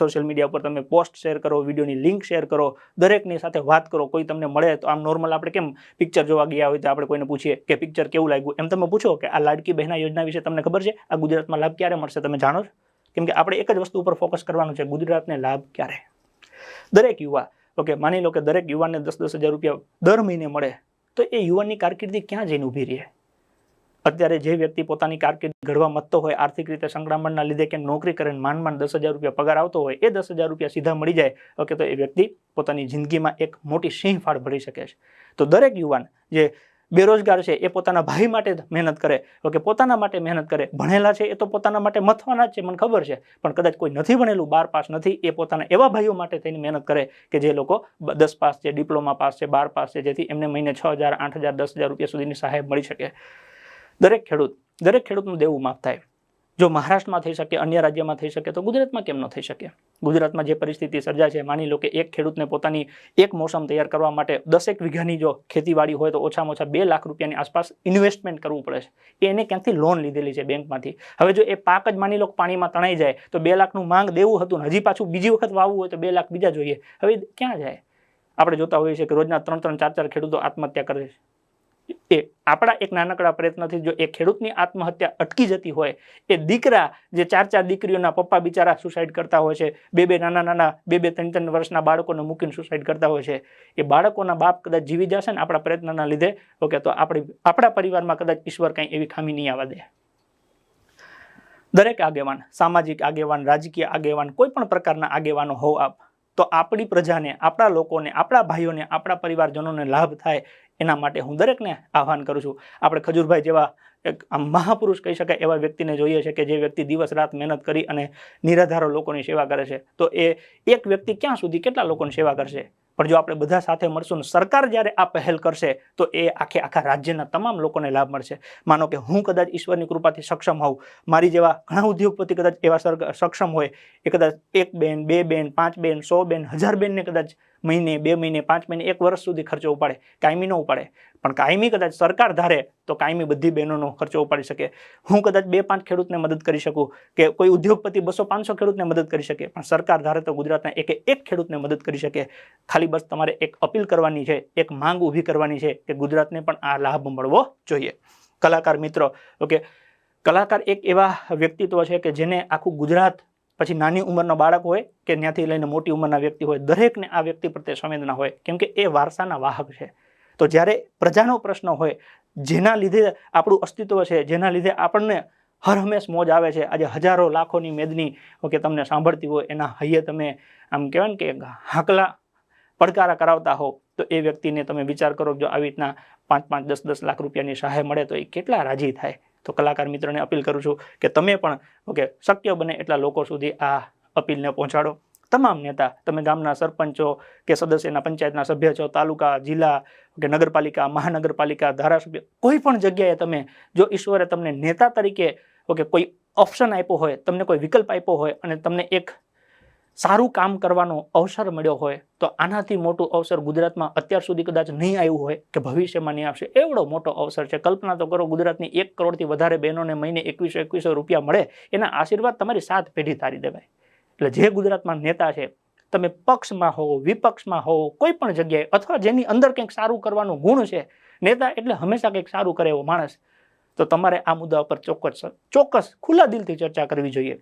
સોશિયલ મીડિયા ઉપર તમે પોસ્ટ શેર કરો, વિડીયોની લિંક શેર કરો, દરેકની સાથે વાત કરો. કોઈ તમને મળે તો આમ નોર્મલ આપણે કેમ પિક્ચર જોવા ગયા હોય તો આપણે કોઈને પૂછીએ કે પિક્ચર કેવું લાગ્યું, એમ તમે પૂછો કે આ લાડકી બહેના યોજના વિશે તમને ખબર છે, આ ગુજરાતમાં લાભ ક્યારે મળશે, તમે જાણો છો? કેમ કે આપણે એક જ વસ્તુ ઉપર ફોકસ કરવાનું છે, ગુજરાતને લાભ ક્યારે. દરેક યુવા, ઓકે, માની લો કે દરેક યુવાનને 10,000 રૂપિયા દર મહિને મળે, તો એ યુવાનની કારકિર્દી ક્યાં જઈને ઊભી રહે? અત્યારે જે વ્યક્તિ પોતાની કારકિર્દી ઘડવા માંગતો હોય, આર્થિક રીતે સંકળામણના લીધે કે નોકરી કરીને માંડ 10,000 રૂપિયા પગાર આવતો હોય, એ 10,000 રૂપિયા સીધા મળી જાય, ઓકે, તો એ વ્યક્તિ પોતાની જિંદગીમાં એક મોટી સિંહફાળ ભરી શકે છે. તો દરેક યુવાન જે બેરોજગાર છે એ પોતાના ભાઈ માટે મહેનત કરે, ઓકે, પોતાના માટે મહેનત કરે. ભણેલા છે એ તો પોતાના માટે મથવાના જ છે, મને ખબર છે, પણ કદાચ કોઈ નથી ભણેલું, 12 પાસ નથી, એ પોતાના એવા ભાઈઓ માટે થઈને મહેનત કરે કે જે લોકો 10 પાસ છે, ડિપ્લોમા પાસ છે, 12 પાસ છે, જેથી એમને મહિને 6,000, 8,000, 10,000 રૂપિયા સુધીની સહાય મળી શકે. દરેક ખેડૂતનું દેવું માફ થાય. જો મહારાષ્ટ્રમાં થઈ શકે, અન્ય રાજ્યમાં થઈ શકે, તો ગુજરાતમાં કેમ ન થઈ શકે? ગુજરાતમાં જે પરિસ્થિતિ સર્જાય છે, માની લો કે એક ખેડૂતને પોતાની એક મોસમ તૈયાર કરવા માટે 10 વીઘાની જો ખેતીવાડી હોય તો ઓછામાં ઓછા 2 લાખ રૂપિયાની આસપાસ ઇન્વેસ્ટમેન્ટ કરવું પડે છે. એને ક્યાંથી લોન લીધેલી છે બેંકમાંથી. હવે જો એ પાક જ માની લો પાણીમાં તણાઈ જાય તો 2 લાખનું માંગ દેવું હતું ને હજી પાછું બીજી વખત વાવવું હોય તો 2 લાખ બીજા જોઈએ. હવે ક્યાં જાય? આપણે જોતા હોઈએ છીએ કે રોજના 3-3, 4-4 ખેડૂતો આત્મહત્યા કરે છે. એ આપણા એક નાનકડા પ્રયત્નથી જો એ ખેડૂતની આત્મહત્યા અટકી જતી હોય, એ દીકરા જે 4-4 દીકરીઓના પપ્પા બિચારા સુસાઇડ કરતા હોય છે, 2-2 નાના 2-3 વર્ષના બાળકોને મૂકીને સુસાઇડ કરતા હોય છે, એ બાળકોના બાપ કદાચ જીવી જશે ને આપણા પ્રયત્નના લીધે, ઓકે, તો આપણા પરિવારમાં કદાચ ઈશ્વર કંઈ એવી ખામી નહીં આવવા દે. દરેક આગેવાન, સામાજિક આગેવાન, રાજકીય આગેવાન, કોઈ પણ પ્રકારના આગેવાનો હોવ આપ, તો આપણી પ્રજાને, આપણા લોકોને, આપણા ભાઈઓને, આપણા પરિવારજનોને લાભ થાય એના માટે હું દરેકને આહ્વાન કરું છું. આપણે ખજૂરભાઈ જેવા એક મહાપુરુષ કહી શકાય એવા વ્યક્તિને જોઈએ છે કે જે વ્યક્તિ દિવસ રાત મહેનત કરી અને નિરાધારો લોકોની સેવા કરે છે. તો એ એક વ્યક્તિ ક્યાં સુધી કેટલા લોકોની સેવા કરશે? પણ જો આપણે બધા સાથે મળશું ને સરકાર જ્યારે આ પહેલ કરશે તો એ આખા રાજ્યના તમામ લોકોને લાભ મળશે. માનો કે હું કદાચ ઈશ્વરની કૃપાથી સક્ષમ હોઉં, મારી જેવા ઘણા ઉદ્યોગપતિ કદાચ એવા સક્ષમ હોય, એ કદાચ 1 બેન, 2 બેન, 5 બેન, 100 બેન, 1000 બેનને કદાચ મહિને, 2 મહિને, 5 મહિને, 1 વર્ષ સુધી ખર્ચો ઉપાડે, કાયમી ન ઉપાડે, પણ કાયમી કદાચ સરકાર ધારે તો કાયમી બધી બહેનોનો ખર્ચો ઉપાડી શકે. હું કદાચ 2-5 ખેડૂતને મદદ કરી શકું, કે કોઈ ઉદ્યોગપતિ 200-500 ખેડૂતને મદદ કરી શકે, પણ સરકાર ધારે તો ગુજરાતના એક ખેડૂતને મદદ કરી શકે. ખાલી બસ તમારે એક અપીલ કરવાની છે, એક માંગ ઊભી કરવાની છે કે ગુજરાતને પણ આ લાભ મળવો જોઈએ. કલાકાર મિત્રો, ઓકે, કલાકાર એક એવા વ્યક્તિત્વ છે કે જેને આખું ગુજરાત, પછી નાની ઉંમરનો બાળક હોય કે ત્યાંથી લઈને મોટી ઉંમરના વ્યક્તિ હોય, દરેકને આ વ્યક્તિ પ્રત્યે સંવેદના હોય, કેમ કે એ વારસાના વાહક છે. તો જ્યારે પ્રજાનો પ્રશ્ન હોય, જેના લીધે આપણું અસ્તિત્વ છે, જેના લીધે આપણને હર હંમેશ મોજ આવે છે, આજે હજારો લાખોની મેદની, ઓકે, તમને સાંભળતી હોય, એના હૈયે તમે આમ કહેવાય ને કે હાકલા પડકારા કરાવતા હો, તો એ વ્યક્તિને તમે વિચાર કરો, જો આવી રીતના 5-5, 10-10 લાખ રૂપિયાની સહાય મળે તો એ કેટલા રાજી થાય. તો કલાકાર મિત્રોને અપીલ કરું છું કે તમે પણ, ઓકે, શક્ય બને એટલા લોકો સુધી આ અપીલને પહોંચાડો. તમામ નેતા, તમે ગામના સરપંચો કે સદસ્યના પંચાયતના સભ્ય છો, તાલુકા, જિલ્લા, કે નગરપાલિકા, મહાનગરપાલિકા, ધારાસભ્ય, કોઈ પણ જગ્યાએ તમે, જો ઈશ્વરે તમને નેતા તરીકે, ઓકે, કોઈ ઓપ્શન આપ્યો હોય, તમને કોઈ વિકલ્પ આપ્યો હોય અને તમને એક સારું કામ કરવાનો અવસર મળ્યો હોય, તો આનાથી મોટું અવસર ગુજરાતમાં અત્યાર સુધી કદાચ નહીં આવ્યું હોય કે ભવિષ્યમાં નહીં આવશે. એવડો મોટો અવસર છે. કલ્પના તો કરો, ગુજરાતની 1 કરોડથી વધારે બહેનોને મહિને 2100 રૂપિયા મળે, એના આશીર્વાદ તમારી 7 પેઢી તારી દેવાય. એટલે જે ગુજરાતમાં નેતા છે, તમે પક્ષમાં હો, વિપક્ષમાં હો, કોઈ પણ જગ્યાએ, અથવા જેની અંદર કંઈક સારું કરવાનો ગુણ છે, નેતા એટલે હંમેશા કંઈક સારું કરે એવો માણસ, તો તમારે આ મુદ્દા ઉપર ચોક્કસ ખુલ્લા દિલથી ચર્ચા કરવી જોઈએ.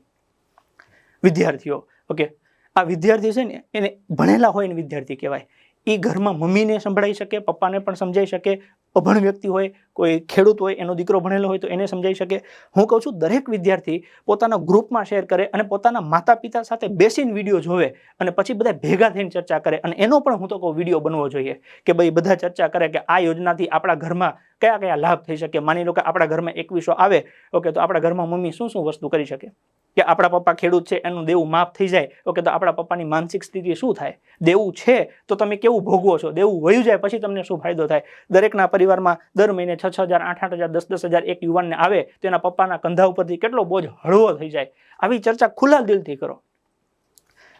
વિદ્યાર્થીઓ, ઓકે, આ વિદ્યાર્થી છે ને, એને ભણેલા હોય ને વિદ્યાર્થી કહેવાય. એ ઘરમાં મમ્મીને સંભળાઈ શકે, પપ્પાને પણ સમજાઈ શકે. અભણ વ્યક્તિ હોય, કોઈ ખેડૂત હોય, એનો દીકરો ભણેલો હોય તો એને સમજાઈ શકે. હું કહું છું દરેક વિદ્યાર્થી પોતાના ગ્રુપમાં શેર કરે અને પોતાના માતા પિતા સાથે બેસીને વિડીયો જોવે અને પછી બધા ભેગા થઈને ચર્ચા કરે. અને એનો પણ હું તો કહું વિડીયો બનવો જોઈએ કે ભાઈ બધા ચર્ચા કરે કે આ યોજનાથી આપણા ઘરમાં કયા કયા લાભ થઈ શકે. માની લો કે આપણા ઘરમાં 2100 આવે, ઓકે, તો આપણા ઘરમાં મમ્મી શું વસ્તુ કરી શકે, કે આપણા પપ્પા ખેડૂત છે, એનું દેવું માફ થઈ જાય, ઓકે, તો આપણા પપ્પાની માનસિક સ્થિતિ શું થાય? દેવું છે તો તમે કેવું ભોગવો છો? દેવું વયું જાય પછી તમને શું ફાયદો થાય? દરેકના પરિવારમાં દર મહિને 6,000, 8,000, 10,000 એક યુવાનને આવે તો એના પપ્પાના કંધા ઉપરથી કેટલો બોજ હળવો થઈ જાય. આવી ચર્ચા ખુલ્લા દિલથી કરો.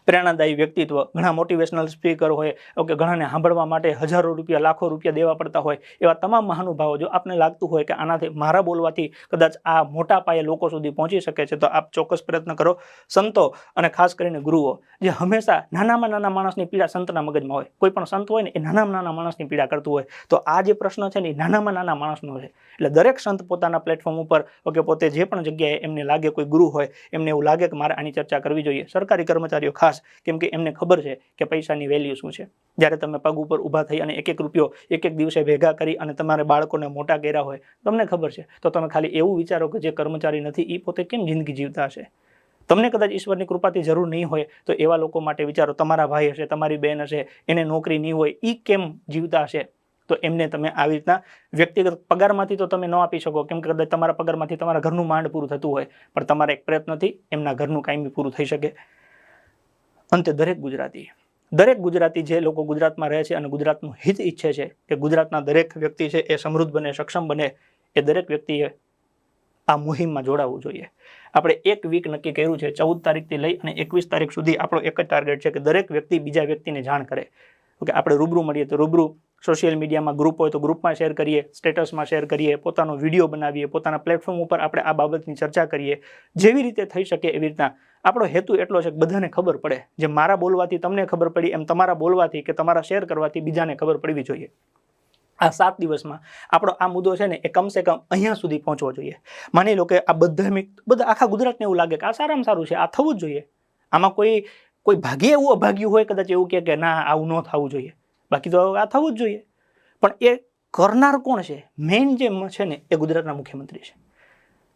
પ્રેરણાદાયી વ્યક્તિત્વ, ઘણા મોટિવેશનલ સ્પીકર હોય, ઓકે, ઘણાને સાંભળવા માટે હજારો રૂપિયા, લાખો રૂપિયા દેવા પડતા હોય, એવા તમામ મહાનુભાવો, જો આપને લાગતું હોય કે આનાથી, મારા બોલવાથી કદાચ આ મોટા પાયે લોકો સુધી પહોંચી શકે છે, તો આપ ચોક્કસ પ્રયત્ન કરો. સંતો અને ખાસ કરીને ગુરુઓ, જે હંમેશા નાનામાં નાના માણસની પીડા સંતના મગજમાં હોય, કોઈ પણ સંત હોય ને એ નાનામાં નાના માણસની પીડા કરતું હોય, તો આ જે પ્રશ્ન છે ને એ નાનામાં નાના માણસનો છે. એટલે દરેક સંત પોતાના પ્લેટફોર્મ ઉપર, ઓકે, પોતે જે પણ જગ્યાએ એમને લાગે, કોઈ ગુરુ હોય એમને એવું લાગે કે મારે આની ચર્ચા કરવી જોઈએ, સરકારી કર્મચારીઓ ખાસ, કેમ કે એમને ખબર છે કે પૈસાની વેલ્યુ શું છે. જ્યારે તમે પગ ઉપર ઊભા થઈ અને એક એક રૂપિયો એક એક દિવસે ભેગા કરી અને તમારે બાળકોને મોટા કર્યા હોય, તમને ખબર છે, તો તમે ખાલી એવું વિચારો કે જે કર્મચારી નથી એ પોતે કેમ જિંદગી જીવતા હશે. તમને કદાચ ઈશ્વરની કૃપાથી જરૂર નહીં હોય તો એવા લોકો માટે વિચારો. તમારા ભાઈ હશે, તમારી બહેન હશે, એને નોકરી નહીં હોય, એ કેમ જીવતા હશે. તો એમને તમે આવી રીતના વ્યક્તિગત પગારમાંથી તો તમે ન આપી શકો, કેમ કે કદાચ તમારા પગારમાંથી તમારા ઘરનું માંડ પૂરું થતું હોય, પણ તમારા એક પ્રયત્નથી એમના ઘરનું કાયમી પૂરું થઈ શકે. અંતે દરેક ગુજરાતી જે લોકો ગુજરાતમાં રહે છે અને ગુજરાતનું હિત ઈચ્છે છે કે ગુજરાતના દરેક વ્યક્તિ છે એ સમૃદ્ધ બને, સક્ષમ બને, એ દરેક વ્યક્તિએ આ મુહિમમાં જોડાવવું જોઈએ. આપણે એક વીક નક્કી કર્યું છે, 14 તારીખથી લઈ અને 21 તારીખ સુધી આપણો એક જ ટાર્ગેટ છે કે દરેક વ્યક્તિ બીજા વ્યક્તિને જાણ કરે. ઓકે, આપણે રૂબરૂ મળીએ તો રૂબરૂ, સોશિયલ મીડિયામાં ગ્રુપ હોય તો ગ્રુપમાં શેર કરીએ, સ્ટેટસમાં શેર કરીએ, પોતાનો વિડીયો બનાવીએ, પોતાના પ્લેટફોર્મ ઉપર આપણે આ બાબતની ચર્ચા કરીએ. જેવી રીતે થઈ શકે એવી રીતના આપણો હેતુ એટલો છે કે બધાને ખબર પડે. જે મારા બોલવાથી તમને ખબર પડી, એમ તમારા બોલવાથી કે તમારા શેર કરવાથી બીજાને ખબર પડવી જોઈએ. આ 7 દિવસમાં આપણો આ મુદ્દો છે ને એ કમસે કમ અહીંયા સુધી પહોંચવો જોઈએ. માની લો કે આ બધા આખા ગુજરાતને એવું લાગે કે આ સારામાં સારું છે, આ થવું જ જોઈએ. આમાં કોઈ ભાગ્ય એવું અભાગ્યું હોય કદાચ એવું કે ના આવું ન થવું જોઈએ, બાકી તો આ થવું જ જોઈએ. પણ એ કરનાર કોણ છે? મેઇન જે છે ને એ ગુજરાતના મુખ્યમંત્રી છે.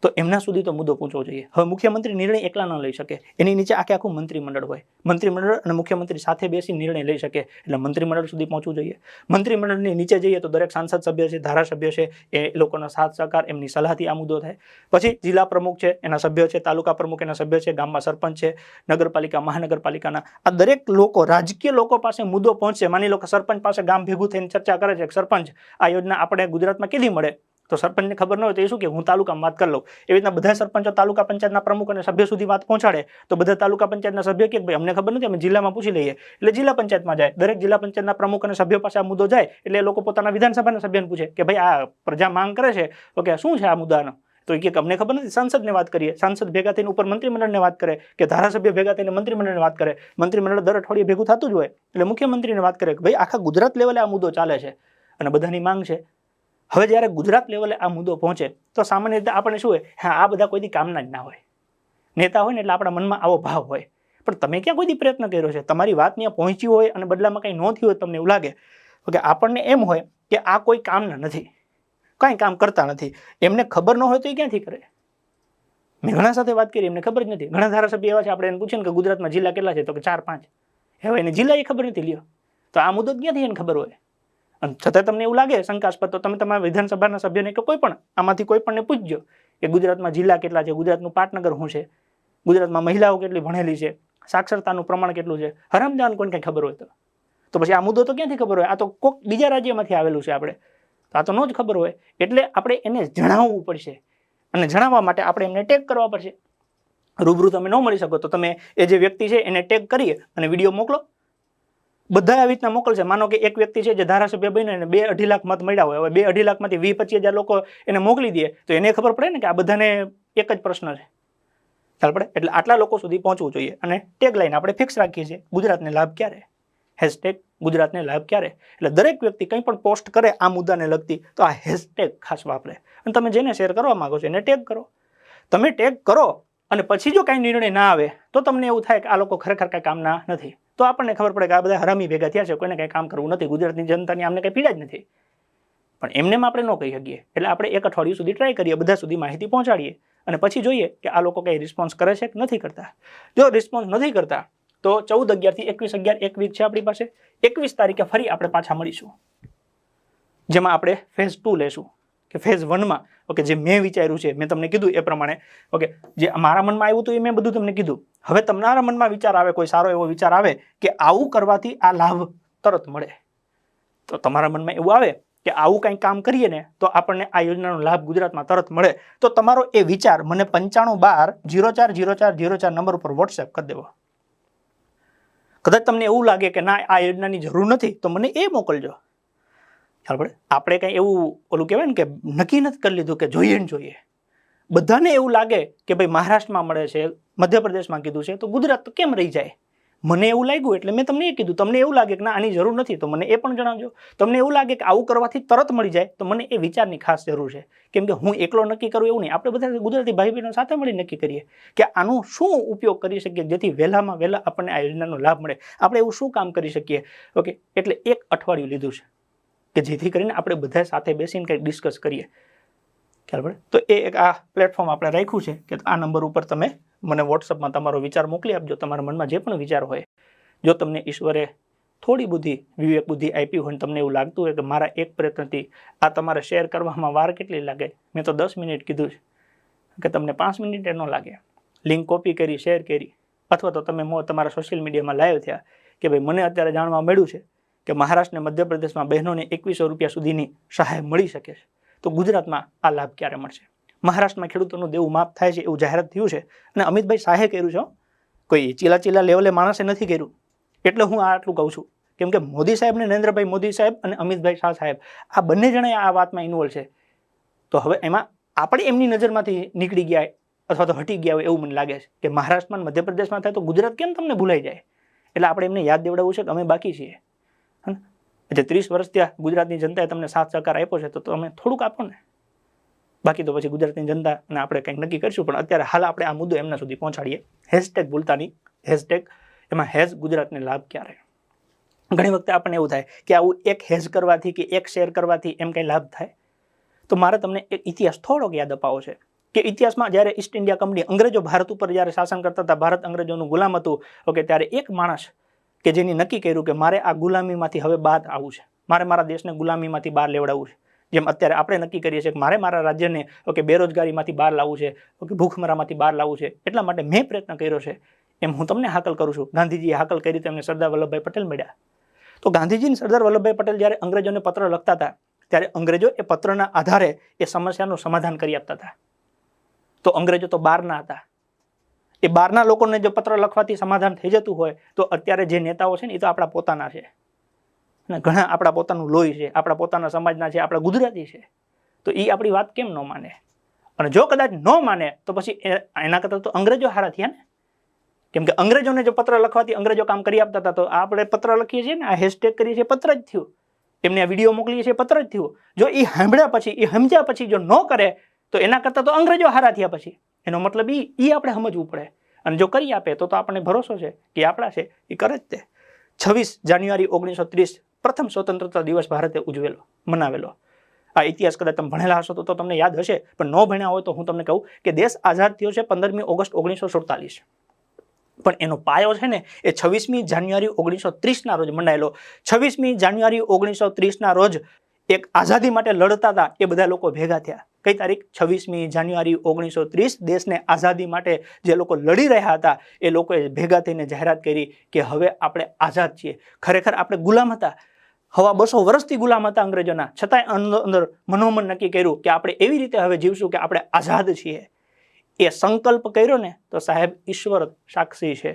તો એમના સુધી તો મુદ્દો પહોંચવો જોઈએ. હવે મુખ્યમંત્રી નિર્ણય એકલા ન લઈ શકે, એની નીચે આખું મંત્રીમંડળ હોય. મંત્રીમંડળ અને મુખ્યમંત્રી સાથે બેસી નિર્ણય લઈ શકે, એટલે મંત્રીમંડળ સુધી પહોંચવું જોઈએ. મંત્રીમંડળની નીચે જઈએ તો દરેક સાંસદ સભ્ય છે, ધારાસભ્ય છે, એ લોકોનો સાથ સહકાર, એમની સલાહથી આ મુદ્દો થાય. પછી જિલ્લા પ્રમુખ છે, એના સભ્ય છે, તાલુકા પ્રમુખ એના સભ્ય છે, ગામમાં સરપંચ છે, નગરપાલિકા, મહાનગરપાલિકાના આ દરેક લોકો, રાજકીય લોકો પાસે મુદ્દો પહોંચશે. માની લો કે સરપંચ પાસે ગામ ભેગું થઈને ચર્ચા કરે છે કે સરપંચ આ યોજના આપણે ગુજરાતમાં કેદી મળે, તો સરપંચને ખબર ન હોય તો એ શું કે હું તાલુકામાં વાત કરી લઉં. એવી રીતના બધા સરપંચો તાલુકા પંચાયતના પ્રમુખ અને સભ્ય સુધી વાત પહોંચાડે તો બધા તાલુકા પંચાયતના સભ્ય કે ભાઈ અમને ખબર નથી, અમે જિલ્લામાં પૂછી લઈએ, એટલે જિલ્લા પંચાયતમાં જાય. દરેક જિલ્લા પંચાયતના પ્રમુખ અને સભ્યો પાસે આ મુદ્દો જાય એટલે એ લોકો પોતાના વિધાનસભાના સભ્યને પૂછે કે ભાઈ આ પ્રજા માંગ કરે છે, તો કે શું છે આ મુદ્દાનો, તો એ કે અમને ખબર નથી, સાંસદને વાત કરીએ. સાંસદ ભેગા થઈને ઉપર મંત્રીમંડળને વાત કરે, કે ધારાસભ્ય ભેગા થઈને મંત્રીમંડળને વાત કરે. મંત્રીમંડળ દર અઠવાડિયે ભેગું થતું જ હોય એટલે મુખ્યમંત્રીને વાત કરે કે ભાઈ આખા ગુજરાત લેવલે આ મુદ્દો ચાલે છે અને બધાની માંગ છે. હવે જ્યારે ગુજરાત લેવલે આ મુદ્દો પહોંચે તો સામાન્ય રીતે આપણે શું હોય, હા આ બધા કોઈથી કામના જ ના હોય. નેતા હોય ને એટલે આપણા મનમાં આવો ભાવ હોય, પણ તમે ક્યાં કોઈથી પ્રયત્ન કર્યો છે? તમારી વાત ત્યાં પહોંચી હોય અને બદલામાં કંઈ ન થયું હોય, તમને એવું લાગે કે આપણને એમ હોય કે આ કોઈ કામના નથી, કાંઈ કામ કરતા નથી. એમને ખબર ન હોય તો એ ક્યાંથી કરે? મેં ઘણા સાથે વાત કરી, એમને ખબર જ નથી. ઘણા ધારાસભ્ય એવા છે, આપણે એને પૂછીએ ને કે ગુજરાતમાં જિલ્લા કેટલા છે, તો કે 4-5. હવે એને જિલ્લા એ ખબર નથી. લ્યો તો આ મુદ્દો ક્યાંથી એને ખબર હોય? અને છતાં તમને એવું લાગે શંકાસ્પદ, તો તમે તમારા વિધાનસભાના સભ્યને કે કોઈ પણ આમાંથી કોઈ પણને પૂછજો કે ગુજરાતમાં જિલ્લા કેટલા છે, ગુજરાતનું પાટનગર શું છે, ગુજરાતમાં મહિલાઓ કેટલી ભણેલી છે, સાક્ષરતાનું પ્રમાણ કેટલું છે. હરામજાન કોઈને કંઈ ખબર હોય તો પછી આ મુદ્દો તો ક્યાંથી ખબર હોય? આ તો કોઈક બીજા રાજ્યમાંથી આવેલું છે, આપણે આ તો ન જ ખબર હોય. એટલે આપણે એને જણાવવું પડશે અને જણાવવા માટે આપણે એમને ટેગ કરવા પડશે. રૂબરૂ તમે ન મળી શકો તો તમે એ જે વ્યક્તિ છે એને ટેગ કરીએ અને વિડીયો મોકલો. બધા આવી રીતના મોકલશે. માનો કે એક વ્યક્તિ છે જે ધારાસભ્ય બન્યો અને 2-2.5 લાખ મત મળ્યા હોય, હવે 2-2.5 લાખમાંથી 20-25 હજાર લોકો એને મોકલી દે તો એને ખબર પડે ને કે આ બધાને એક જ પ્રશ્ન છે, ખ્યાલ પડે. એટલે આટલા લોકો સુધી પહોંચવું જોઈએ અને ટેગ લાઈન આપણે ફિક્સ રાખીએ છીએ, ગુજરાતને લાભ ક્યારે, હેશટેગ ગુજરાતને લાભ ક્યારે. એટલે દરેક વ્યક્તિ કંઈ પણ પોસ્ટ કરે આ મુદ્દાને લગતી તો આ હેશટેગ ખાસ વાપરે અને તમે જેને શેર કરવા માંગો છો એને ટેગ કરો. તમે ટેગ કરો અને પછી જો કાંઈ નિર્ણય ના આવે તો તમને એવું થાય કે આ લોકો ખરેખર કાંઈ કામના નથી, તો આપણને ખબર પડે કે આ બધા હરામી ભેગા થયા છે, કોઈને કંઈ કામ કરવું નથી, ગુજરાતની જનતાની આમને કંઈ પીડા જ નથી. પણ એમનેમ આપણે ન કહી શકીએ, એટલે આપણે એક અઠવાડિયું સુધી ટ્રાય કરીએ, બધા સુધી માહિતી પહોંચાડીએ અને પછી જોઈએ કે આ લોકો કંઈ રિસ્પોન્સ કરે છે કે નથી કરતા. જો રિસ્પોન્સ નથી કરતા તો 14/11 થી 21/11 એક વીક છે આપણી પાસે. 21 તારીખે ફરી આપણે પાછા મળીશું, જેમાં આપણે ફેઝ 2 લેશું કે ફેઝ 1માં ઓકે જે મેં વિચાર્યું છે, મેં તમને કીધું એ પ્રમાણે ઓકે જે મારા મનમાં આવ્યું હતું એ મેં બધું તમને કીધું. હવે તમારા મનમાં વિચાર આવે, કોઈ સારો એવો વિચાર આવે કે આવું કરવાથી આ લાભ તરત મળે, તો તમારા મનમાં એવું આવે કે આવું કંઈ કામ કરીએ ને તો આપણને આ યોજનાનો લાભ ગુજરાતમાં તરત મળે, તો તમારો એ વિચાર મને 9512 040404 નંબર ઉપર વોટ્સએપ કરી દેવો. કદાચ તમને એવું લાગે કે ના આ યોજનાની જરૂર નથી તો મને એ મોકલજો. ખ્યાલ પડે? આપણે કંઈ એવું ઓલું કહેવાય ને કે નક્કી નથી કરી લીધું કે જોઈએ ને જોઈએ. બધાને એવું લાગે કે ભાઈ મહારાષ્ટ્રમાં મળે છે, મધ્યપ્રદેશમાં કીધું છે, તો ગુજરાત તો કેમ રહી જાય? મને એવું લાગ્યું એટલે મેં તમને એ કીધું. તમને એવું લાગે કે ના આની જરૂર નથી તો મને એ પણ જણાવજો. તમને એવું લાગે કે આવું કરવાથી તરત મળી જાય તો મને એ વિચારની ખાસ જરૂર છે. કેમ કે હું એકલો નક્કી કરું એવું નહીં. આપણે બધા ગુજરાતી ભાઈ બહેનો સાથે મળી નક્કી કરીએ કે આનું શું ઉપયોગ કરી શકીએ જેથી વહેલામાં વહેલા આપણને આ યોજનાનો લાભ મળે. આપણે એવું શું કામ કરી શકીએ? ઓકે, એટલે 1 અઠવાડિયું લીધું છે કે જેથી કરીને આપણે બધા સાથે બેસીને કંઈક ડિસ્કસ કરીએ. ખ્યાલ પડે? તો એ એક આ પ્લેટફોર્મ આપણે રાખ્યું છે કે આ નંબર ઉપર તમે મને વોટ્સઅપમાં તમારો વિચાર મોકલી આપજો. તમારા મનમાં જે પણ વિચાર હોય, જો તમને ઈશ્વરે થોડી બુદ્ધિ, વિવેક બુદ્ધિ આપી હોય, તમને એવું લાગતું હોય કે મારા એક પ્રયત્નથી આ તમારે શેર કરવામાં વાર કેટલી લાગે, મેં તો 10 મિનિટ કીધું છે, કે તમને 5 મિનિટ ન લાગે, લિંક કોપી કરી શેર કરી, અથવા તો તમે તમારા સોશિયલ મીડિયામાં લાઈવ થયા કે ભાઈ મને અત્યારે જાણવા મળ્યું છે કે મહારાષ્ટ્ર અને મધ્યપ્રદેશમાં બહેનોને 2100 રૂપિયા સુધીની સહાય મળી શકે છે, તો ગુજરાતમાં આ લાભ ક્યારે મળશે? મહારાષ્ટ્રમાં ખેડૂતોનું દેવું માફ થાય છે એવું જાહેરાત થયું છે અને અમિતભાઈ શાહે કર્યું છે. કોઈ ચીલા લેવલે માણસે નથી કર્યું. એટલે હું આટલું કહું છું કેમ કે મોદી સાહેબ ને નરેન્દ્રભાઈ મોદી સાહેબ અને અમિતભાઈ શાહ સાહેબ આ બંને જણા આ વાતમાં ઇન્વોલ્વ છે. તો હવે એમાં આપણે એમની નજરમાંથી નીકળી ગયા અથવા તો હટી ગયા હોય એવું મને લાગે છે કે મહારાષ્ટ્રમાં મધ્યપ્રદેશમાં થાય તો ગુજરાત કેમ તમને ભૂલાઈ જાય? એટલે આપણે એમને યાદ દેવડાવવું છે કે અમે બાકી છીએ. એટલે 30 વર્ષ ત્યાં ગુજરાતની જનતાએ તમને સાથ સહકાર આપ્યો છે તો તમે થોડુંક આપો ને. બાકી તો પછી ગુજરાતની જનતા અને આપણે કંઈક નક્કી કરીશું. પણ અત્યારે હાલ આપણે આ મુદ્દો એમના સુધી પહોંચાડીએ. હેશટેગ ભૂલતા નહીં, હેશટેગ એમાં હેઝ ગુજરાતને લાભ ક્યારે? ઘણી વખતે આપણને એવું થાય કે આવું એક હેઝ કરવાથી કે એક શેર કરવાથી એમ કંઈ લાભ થાય. તો મારે તમને એક ઇતિહાસ થોડોક યાદ અપાવો છે કે ઇતિહાસમાં જ્યારે ઈસ્ટ ઇન્ડિયા કંપની, અંગ્રેજો ભારત ઉપર જ્યારે શાસન કરતા હતા, ભારત અંગ્રેજોનું ગુલામ હતું, ઓકે, ત્યારે એક માણસ કે જેની નક્કી કર્યું કે મારે આ ગુલામીમાંથી હવે બહાર આવવું છે, મારે મારા દેશને ગુલામીમાંથી બહાર લેવડાવવું છે. જેમ અત્યારે આપણે નક્કી કરીએ છીએ કે મારે મારા રાજ્યને બેરોજગારીમાંથી બહાર લાવવું છે, ભૂખમરામાંથી બહાર લાવવું છે, એટલા માટે મેં પ્રયત્ન કર્યો છે. એમ હું તમને હાકલ કરું છું. ગાંધીજીએ હાકલ કરી તેમને સરદાર વલ્લભભાઈ પટેલ મળ્યા. તો ગાંધીજી સરદાર વલ્લભભાઈ પટેલ જ્યારે અંગ્રેજોને પત્ર લખતા હતા ત્યારે અંગ્રેજો એ પત્રના આધારે એ સમસ્યાનું સમાધાન કરી આપતા હતા. તો અંગ્રેજો તો બહારના હતા. એ બહારના લોકોને જો પત્ર લખવાથી સમાધાન થઈ જતું હોય તો અત્યારે જે નેતાઓ છે ને એ તો આપણા પોતાના છે, અને ઘણા આપણા પોતાનું લોહી છે, આપણા પોતાના સમાજના છે, આપણા ગુજરાતી છે. તો એ આપણી વાત કેમ ન માને? અને જો કદાચ ન માને તો પછી એના કરતાં તો અંગ્રેજો હારા થયા ને. કેમ કે અંગ્રેજોને જો પત્ર લખવાથી અંગ્રેજો કામ કરી આપતા હતા તો આપણે પત્ર લખીએ છીએ ને, આ હેશટેગ કરીએ છીએ, પત્ર જ થયું. એમને આ વિડીયો મોકલીએ છીએ, પત્ર જ થયું. જો એ સાંભળ્યા પછી, એ સમજ્યા પછી જો ન કરે તો એના કરતાં તો અંગ્રેજો હારા થયા પછી. એનો મતલબ એ આપણે સમજવું પડે. અને જો કરી આપે તો આપણને ભરોસો છે કે આપણા છે એ કરે જ તે. 26 જાન્યુઆરી 1930 પ્રથમ સ્વતંત્રતા દિવસ ભારતે મનાવેલો. આ ઇતિહાસ કદાચ તમે ભણેલા હશો તો તમને યાદ હશે, પણ ન ભણ્યા હોય તો હું તમને કહું કે દેશ આઝાદ થયો છે 15મી ઓગસ્ટ 1947. પણ એનો પાયો છે ને એ 26મી જાન્યુઆરી 1930 ના રોજ મનાયેલો. 26મી જાન્યુઆરી 1930 ના રોજ એક આઝાદી માટે લડતા હતા એ બધા લોકો ભેગા થયા. કઈ તારીખ? 26મી જાન્યુઆરી 1930. દેશને આઝાદી માટે જે લોકો લડી રહ્યા હતા એ લોકોએ ભેગા થઈને જાહેરાત કરી કે હવે આપણે આઝાદ છીએ. ખરેખર આપણે ગુલામ હતા, 200 વર્ષથી ગુલામ હતા અંગ્રેજોના, છતાંય અંદર મનોમન નક્કી કર્યું કે આપણે એવી રીતે હવે જીવશું કે આપણે આઝાદ છીએ. એ સંકલ્પ કર્યો ને તો સાહેબ ઈશ્વર સાક્ષી છે.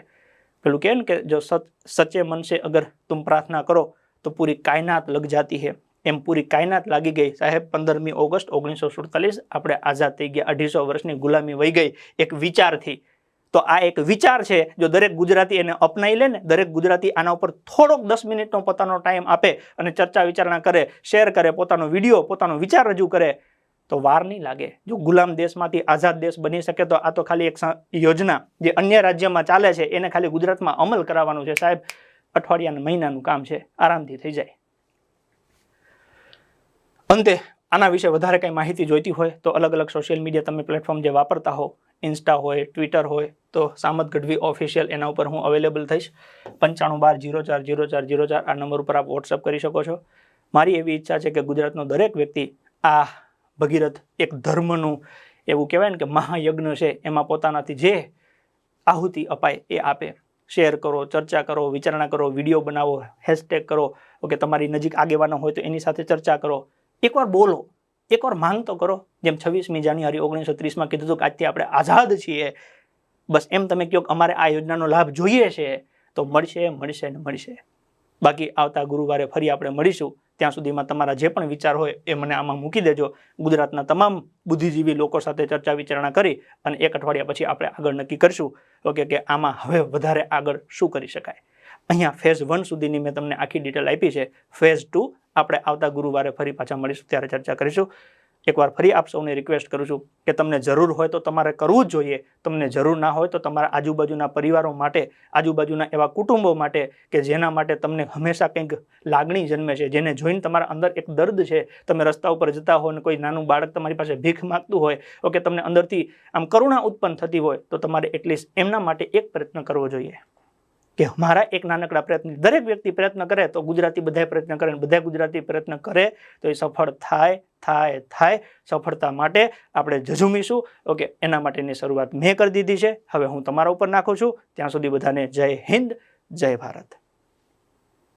પેલું કહે ને કે જો સચ્ચે મન સે અગર તુમ પ્રાર્થના કરો તો પૂરી કાયનાત લગ જાતી હૈ. એમ પૂરી કાયનાત લાગી ગઈ સાહેબ. 15મી ઓગસ્ટ 1947 આપણે આઝાદ થઈ ગયા. 250 વર્ષની ગુલામી વહી ગઈ એક વિચારથી. તો આ એક વિચાર છે, જો દરેક ગુજરાતી એને અપનાવી લે ને, દરેક ગુજરાતી આના ઉપર થોડોક 10 મિનિટનો પોતાનો ટાઈમ આપે અને ચર્ચા વિચારણા કરે, શેર કરે, પોતાનો વિડીયો, પોતાનો વિચાર રજૂ કરે તો વાર નહીં લાગે. જો ગુલામ દેશમાંથી આઝાદ દેશ બની શકે તો આ તો ખાલી એક યોજના જે અન્ય રાજ્યમાં ચાલે છે એને ખાલી ગુજરાતમાં અમલ કરાવવાનું છે સાહેબ. અઠવાડિયાના મહિનાનું કામ છે, આરામથી થઈ જાય. અંતે આના વિશે વધારે કંઈ માહિતી જોઈતી હોય તો અલગ અલગ સોશિયલ મીડિયા તમે પ્લેટફોર્મ જે વાપરતા હો, ઇન્સ્ટા હોય, ટ્વિટર હોય, તો સામત ગઢવી ઓફિશિયલ એના ઉપર હું અવેલેબલ થઈશ. 9512040404 આ નંબર ઉપર આપ વોટ્સઅપ કરી શકો છો. મારી એવી ઈચ્છા છે કે ગુજરાતનો દરેક વ્યક્તિ આ ભગીરથ એક ધર્મનું એવું કહેવાય ને કે મહાયજ્ઞ છે, એમાં પોતાનાથી જે આહુતિ અપાય એ આપે. શેર કરો, ચર્ચા કરો, વિચારણા કરો, વિડીયો બનાવો, હેશટેગ કરો. ઓકે, તમારી નજીક આગેવાનો હોય તો એની સાથે ચર્ચા કરો. એકવાર બોલો, એકવાર માંગ તો કરો. જેમ 26મી જાન્યુઆરી 1930 માં કીધું હતું કે આજથી આપણે આઝાદ છીએ, બસ એમ તમે કહો કે અમારે આ યોજનાનો લાભ જોઈએ છે, તો મળશે ને મળશે. બાકી આવતા ગુરુવારે ફરી આપણે મળીશું. ત્યાં સુધીમાં તમારા જે પણ વિચાર હોય એ મને આમાં મૂકી દેજો. ગુજરાતના તમામ બુદ્ધિજીવી લોકો સાથે ચર્ચા વિચારણા કરી અને એક અઠવાડિયા પછી આપણે આગળ નક્કી કરીશું ઓકે કે આમાં હવે વધારે આગળ શું કરી શકાય. અહીંયા ફેઝ 1 સુધીની મેં તમને આખી ડિટેલ આપી છે. ફેઝ 2 આપણે આવતા ગુરુવારે ફરી પાછા મળીશું, ત્યારે ચર્ચા કરીશું. એકવાર ફરી આપ સૌને રિક્વેસ્ટ કરું છું કે તમને જરૂર હોય તો તમારે કરવું જ જોઈએ. તમને જરૂર ના હોય તો તમારા આજુબાજુના પરિવારો માટે, આજુબાજુના એવા કુટુંબો માટે કે જેના માટે તમને હંમેશા કંઈક લાગણી જન્મે છે, જેને જોઈને તમારા અંદર એક દર્દ છે. તમે રસ્તા ઉપર જતા હો અને કોઈ નાનું બાળક તમારી પાસે ભીખ માંગતું હોય, ઓકે, તમને અંદરથી આમ કરુણા ઉત્પન્ન થતી હોય, તો તમારે એટલીસ્ટ એમના માટે એક પ્રયત્ન કરવો જોઈએ કે મારા એક નાનકડા પ્રયત્ન. દરેક વ્યક્તિ પ્રયત્ન કરે તો ગુજરાતી બધા પ્રયત્ન કરે, બધા ગુજરાતી પ્રયત્ન કરે તો એ સફળ થાય. સફળતા માટે આપણે ઝઝુમીશું. ઓકે, એના માટેની શરૂઆત મેં કરી દીધી છે. હવે હું તમારા ઉપર નાખું છું. ત્યાં સુધી બધાને જય હિન્દ, જય ભારત.